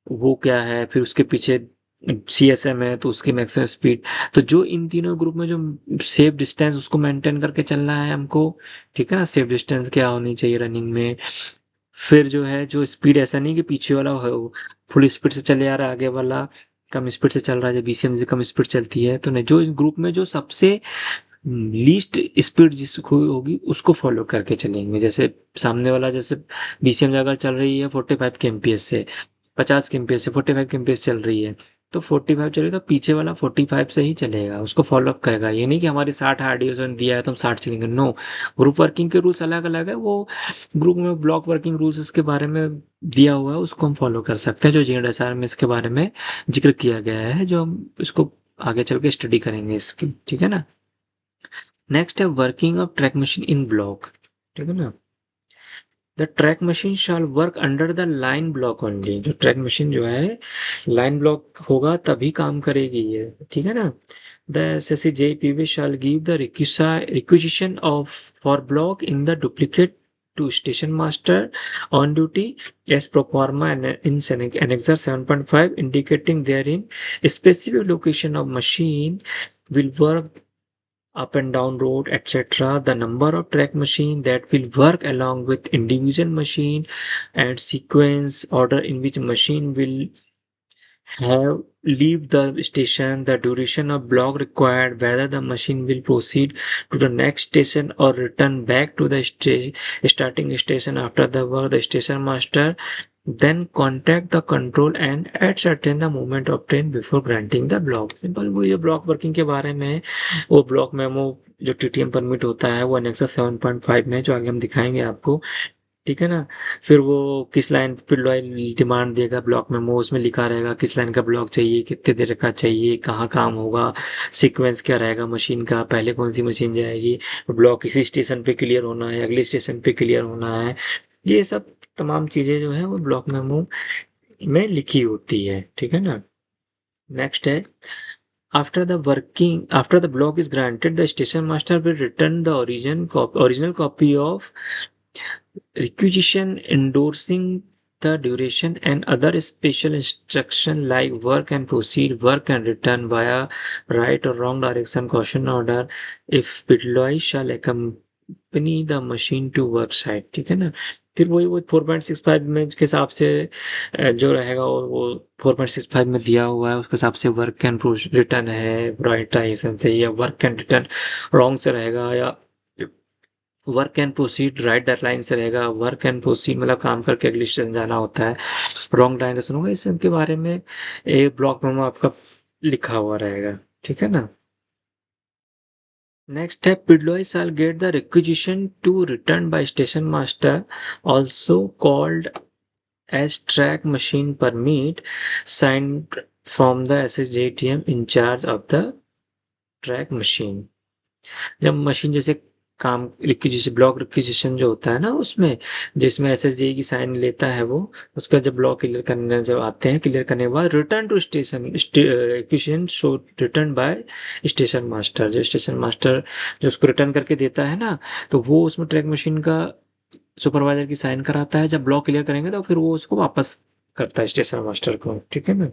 Speaker 1: वो क्या है, फिर उसके पीछे सीएसएम है तो उसकी मैक्सिमम स्पीड। तो जो इन तीनों ग्रुप में जो सेफ डिस्टेंस उसको मेंटेन करके चलना है हमको। ठीक है ना, सेफ डिस्टेंस क्या होनी चाहिए रनिंग में। फिर जो है जो स्पीड, ऐसा नहीं कि पीछे वाला फुल स्पीड से चले आ रहा है, आगे वाला कम स्पीड से चल रहा है, जब बीसीएम से कम स्पीड चलती है तो नहीं, जो इस ग्रुप में जो सबसे लीस्ट स्पीड जिसको होगी उसको फॉलो करके चलेंगे। जैसे सामने वाला जैसे बीसीएम अगर चल रही है 45 के एमपीएस से, 50 के एमपीएस से 45 के एमपीएस चल रही है, तो 45 चलेगा तो पीछे वाला 45 से ही चलेगा, उसको फॉलो अप करेगा। ये नहीं कि हमारे 60 आरडीओ दिया है तो हम 60 चलेंगे, नो। ग्रुप वर्किंग के रूल्स अलग अलग है, वो ग्रुप में ब्लॉक वर्किंग रूल्स इसके बारे में दिया हुआ है, उसको हम फॉलो कर सकते हैं, जो जीएसआर में इसके बारे में जिक्र किया गया है, जो हम इसको आगे चल के स्टडी करेंगे इसकी। ठीक है ना। नेक्स्ट है working of track machine in block. ठीक है ना, the track machine shall work under the line block only, जो ट्रैक मशीन जो है लाइन ब्लॉक होगा तभी काम करेगी ये। ठीक है ना, the SSC shall give the requisition of for block in the duplicate to station master on duty as pro forma in annexure 7.5 indicating therein specific location of machine will work up and down road, etc. The number of track machine that will work along with individual machine and sequence order in which machine will have leave the station, the duration of block required, whether the machine will proceed to the next station or return back to the starting station after the work, the station master then contact the control and ascertain the movement of train before granting the block। Simple वो ये block working के बारे में, वो block memo जो TTM permit होता है वो अनेक्सा 7.5 में, जो आगे हम दिखाएंगे आपको। ठीक है ना, फिर वो किस लाइन पे डिमांड देगा ब्लॉक मेमो, उसमें लिखा रहेगा किस लाइन का ब्लॉक चाहिए, कितने देर का चाहिए, कहाँ काम होगा, सीक्वेंस क्या रहेगा मशीन का, पहले कौन सी मशीन जाएगी, ब्लॉक इसी स्टेशन पे क्लियर होना है, अगले स्टेशन पे क्लियर होना है। ये सब तमाम चीज़ें जो है वो ब्लॉक मेमो में लिखी होती है। ठीक है ना। नेक्स्ट है, after the block is granted, the station master will return the original copy of requisition endorsing the duration and other special instruction like work and proceed, work and return via right or wrong direction caution order if Bidloi shall accompany the machine to work site। ठीक है ना, फिर वही वो 4.65 में के हिसाब से जो रहेगा वो 4.65 में दिया हुआ है उसके हिसाब से वर्क कैन रिटर्न है राइट डायरेक्शन से, या वर्क कैन रिटर्न रॉन्ग से रहेगा, या work and proceed right deadline से रहेगा। वर्क एंड प्रोसीड मतलब काम करके अगले स्टेशन जाना होता है, रॉन्ग डायरेक्शन होगा, इस सब के बारे में एक ब्लॉक में आपका लिखा हुआ रहेगा। ठीक है ना। नेक्स्ट है, पिडलॉय shall get the requisition to return by station master, also called as track machine permit, signed from the SSJTM in charge of the track machine। जब मशीन जैसे काम रिक्विजिशन ब्लॉक रिक्विजिशन जो होता है ना उसमें, जिसमें एसएसजे की साइन लेता है वो, उसका जब ब्लॉक क्लियर करने जब आते हैं, क्लियर करने के बाद return to station requisition show return by station master, जो स्टेशन मास्टर जो उसको रिटर्न करके देता है ना, तो वो उसमें ट्रैक मशीन का सुपरवाइजर की साइन कराता है। जब ब्लॉक क्लियर करेंगे तो फिर वो उसको वापस करता है स्टेशन मास्टर को। ठीक है ना।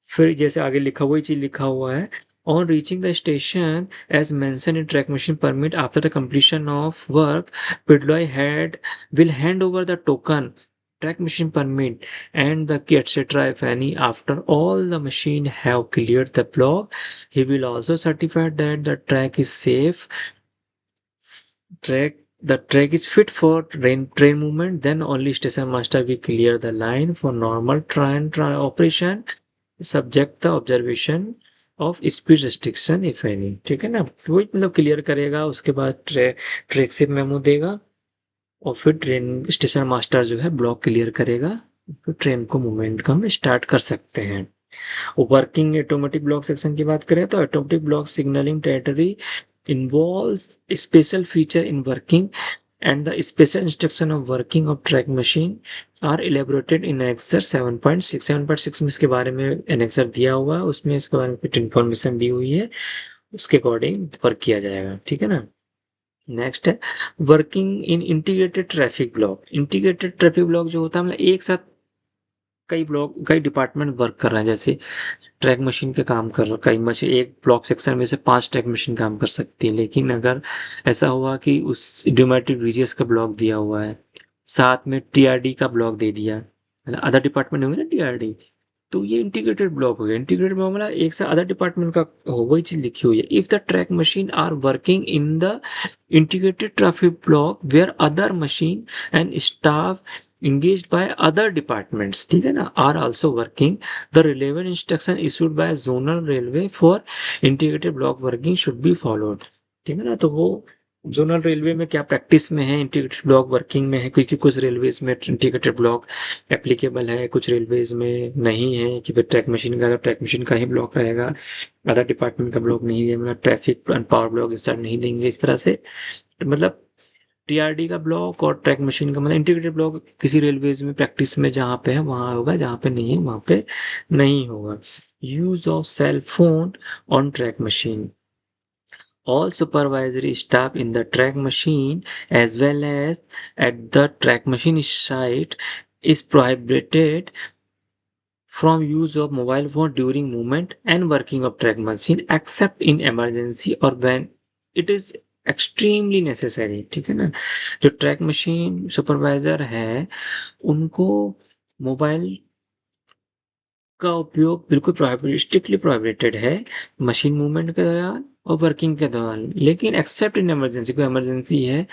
Speaker 1: फिर जैसे आगे लिखा वही चीज लिखा हुआ है, on reaching the station as mentioned in track machine permit after the completion of work, Pidloi had will hand over the token track machine permit and the key etc. If any, after all the machine have cleared the block, he will also certify that the track is safe, track the track is fit for train movement. Then only station master will clear the line for normal train operation, subject the observation of speed restriction if any. ठीक है ना, वो मतलब clear करेगा, उसके बाद track से memo देगा और फिर ट्रेन स्टेशन मास्टर जो है ब्लॉक क्लियर करेगा, तो ट्रेन को मूवमेंट का हम स्टार्ट कर सकते हैं। वर्किंग ऑटोमेटिक ब्लॉक सेक्शन की बात करें तो automatic block signalling territory involves a special feature in working and the special instruction of working of track machine are elaborated in Annexure 7.6। 7.6 में इसके बारे में Annexure दिया हुआ है, उसमें इसके बारे में कुछ इन्फॉर्मेशन दी हुई है, उसके अकॉर्डिंग वर्क किया जाएगा। ठीक है ना। नेक्स्ट है working in integrated traffic block. Integrated traffic block जो होता है मतलब एक साथ कई ब्लॉक कई डिपार्टमेंट वर्क कर रहे हैं, जैसे ट्रैक मशीन के काम कर रहा कई मशीन, एक ब्लॉक सेक्शन में से 5 ट्रैक मशीन काम कर सकती है। लेकिन अगर ऐसा हुआ कि उस ड्यूमेटिक रीजियस का ब्लॉक दिया हुआ है, साथ में टीआरडी का ब्लॉक दे दिया, मतलब अदर डिपार्टमेंट होंगे ना टीआरडी, तो ये इंटीग्रेटेड ब्लॉक हो गया। इंटीग्रेटेड ब्लॉक मतलब एक से अदर डिपार्टमेंट का हो, वही चीज लिखी हुई है। If the track machine are working in the integrated traffic block where other machine and staff engaged by other departments, ठीक है ना, are also working, the relevant instruction issued by zonal railway for integrated block working should be followed। ठीक है ना, तो वो zonal railway में क्या प्रैक्टिस में है, इंटीग्रेटेड ब्लॉक वर्किंग में है, क्योंकि कुछ रेलवेज में इंटीग्रेटेड ब्लॉक एप्लीकेबल है, कुछ रेलवेज में नहीं है कि ट्रैक मशीन का, ट्रैक मशीन का ही ब्लॉक रहेगा, अदर डिपार्टमेंट का ब्लॉक नहीं है, मतलब ट्रैफिक एंड पावर ब्लॉक इस तरह नहीं देंगे। इस तरह से मतलब टीआरडी का ब्लॉक और ट्रैक मशीन का मतलब इंटीग्रेटेड ब्लॉक किसी रेलवेज में प्रैक्टिस में जहाँ पे है वहाँ होगा, जहाँ पे नहीं है वहाँ पे नहीं होगा। Use of cell phone on track machine, all supervisory staff in the track machine as well as at the track machine site is prohibited from use of mobile phone during movement and working of track machine except in emergency or when it is extremely necessary. ठीक है ना, जो track machine supervisor है उनको mobile का उपयोग बिल्कुल strictly prohibited है मशीन मूवमेंट के दौरान और वर्किंग के दौरान, लेकिन एक्सेप्ट इन इमरजेंसी, कोई इमरजेंसी है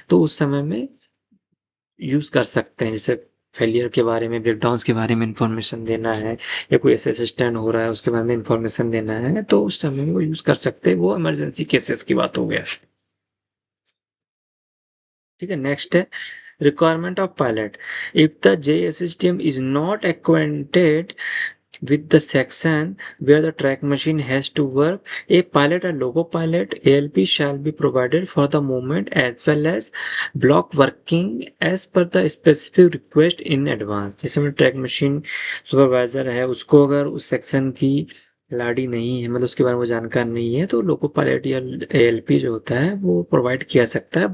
Speaker 1: तो उस समय में यूज कर सकते हैं। जैसे फेलियर के बारे में, ब्रेकडाउन के बारे में इंफॉर्मेशन देना है या कोई ऐसे स्टैंड हो रहा है उसके बारे में इंफॉर्मेशन देना है तो उस समय में वो यूज कर सकते हैं, वो इमरजेंसी केसेस की बात हो गया। ठीक है, नेक्स्ट है requirement of pilot. If the JSSTM is not acquainted with the section where the track machine has to work, a pilot or loco pilot ALP shall be provided for the movement as well as block working as per the specific request in advance। जैसे में track machine supervisor है उसको अगर उस section की लाड़ी नहीं है, मतलब उसके बारे में जानकार नहीं है, तो लोको पायलट या ALP जो होता है वो प्रोवाइड किया सकता है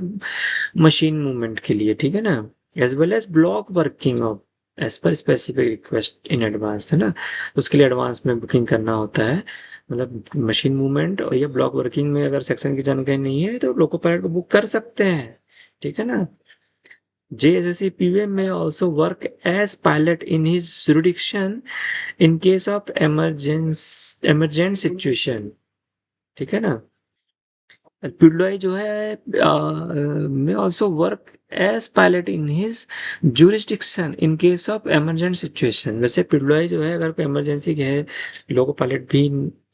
Speaker 1: मशीन मूवमेंट के लिए। ठीक है ना, as well as block working of as per specific request in advance, है ना, तो उसके लिए एडवांस में बुकिंग करना होता है। मतलब मशीन मूवमेंट और ये ब्लॉक वर्किंग में अगर सेक्शन की जानकारी नहीं है तो लोको पायलट को बुक कर सकते हैं। ठीक है ना। JSSC PVM may also work as pilot in his jurisdiction in case of emergent situation। ठीक है ना। पिडलॉय जो है may also work as pilot in his jurisdiction in case of emergent situation। वैसे पिडलॉय जो है अगर कोई इमरजेंसी है, लोको पायलट भी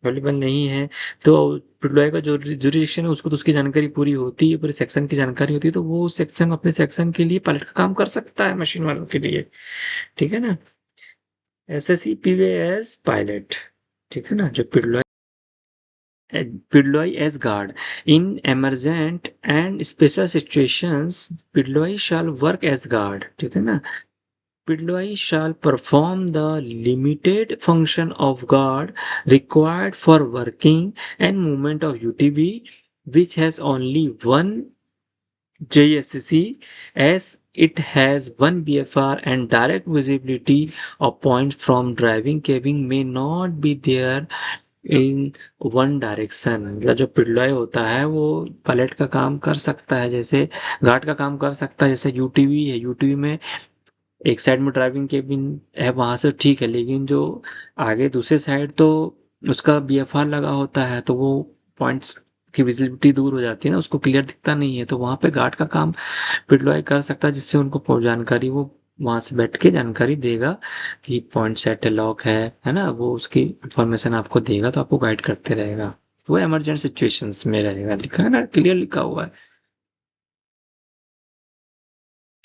Speaker 1: अवेलेबल नहीं है, तो पिडलॉय का जो जुरिडिक्शन है उसको तो उसकी जानकारी पूरी होती है, पूरे सेक्शन की जानकारी होती है, तो वो सेक्शन अपने सेक्शन के लिए पायलट का काम कर सकता है मशीन वालों के लिए। ठीक है ना। SSC PVS पायलट, ठीक है ना, जो पिडलॉय Pidloi as guard. In emergent and special situations, Pidloi shall work as guard. ठीक है ना। Pidloi shall perform the limited function of guard required for working and movement of UTV, which has only one JSC as it has one BFR and direct visibility of points from driving cabin may not be there in one direction. मतलब जो पिडलॉय होता है वो पलट का काम कर सकता है, जैसे घाट का काम कर सकता है, जैसे यूटीवी है, यूटीवी में एक साइड में ड्राइविंग केबिन है, वहां से ठीक है, लेकिन जो आगे दूसरे साइड तो उसका बीएफआर लगा होता है, तो वो पॉइंट्स की विजिबिलिटी दूर हो जाती है ना, उसको क्लियर दिखता नहीं है, तो वहां पे गार्ड का काम डिप्लॉय कर सकता है, जिससे उनको जानकारी वो वहां से बैठ के जानकारी देगा कि पॉइंट सेट लॉक है ना, वो उसकी इंफॉर्मेशन आपको देगा, तो आपको गाइड करते रहेगा। वो इमरजेंट सिचुएशंस में रहेगा, लिखा है ना, क्लियर लिखा हुआ है।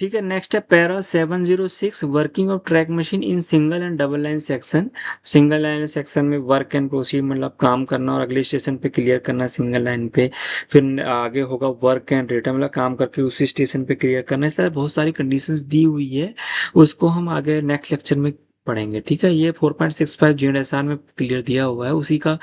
Speaker 1: ठीक है, नेक्स्ट है para 706, working of track machine in single and double line section. Single line section में वर्क एंड प्रोसीड, मतलब काम करना और अगले स्टेशन पे क्लियर करना सिंगल लाइन पे, फिर आगे होगा वर्क एंड रिटर्न, मतलब काम करके उसी स्टेशन पे क्लियर करना। इस तरह बहुत सारी कंडीशंस दी हुई है, उसको हम आगे नेक्स्ट लेक्चर में पढ़ेंगे। ठीक है, ये 4.65 GSR में क्लियर दिया हुआ है, उसी का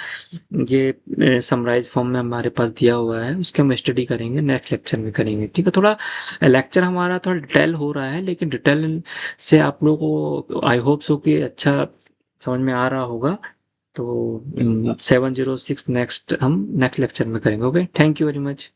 Speaker 1: ये समराइज फॉर्म में हमारे पास दिया हुआ है, उसके हम स्टडी करेंगे, नेक्स्ट लेक्चर में करेंगे। ठीक है, थोड़ा लेक्चर हमारा थोड़ा डिटेल हो रहा है, लेकिन डिटेल से आप लोगों को आई होप सो कि अच्छा समझ में आ रहा होगा। तो 706 नेक्स्ट हम नेक्स्ट लेक्चर में करेंगे। Okay, thank you very much.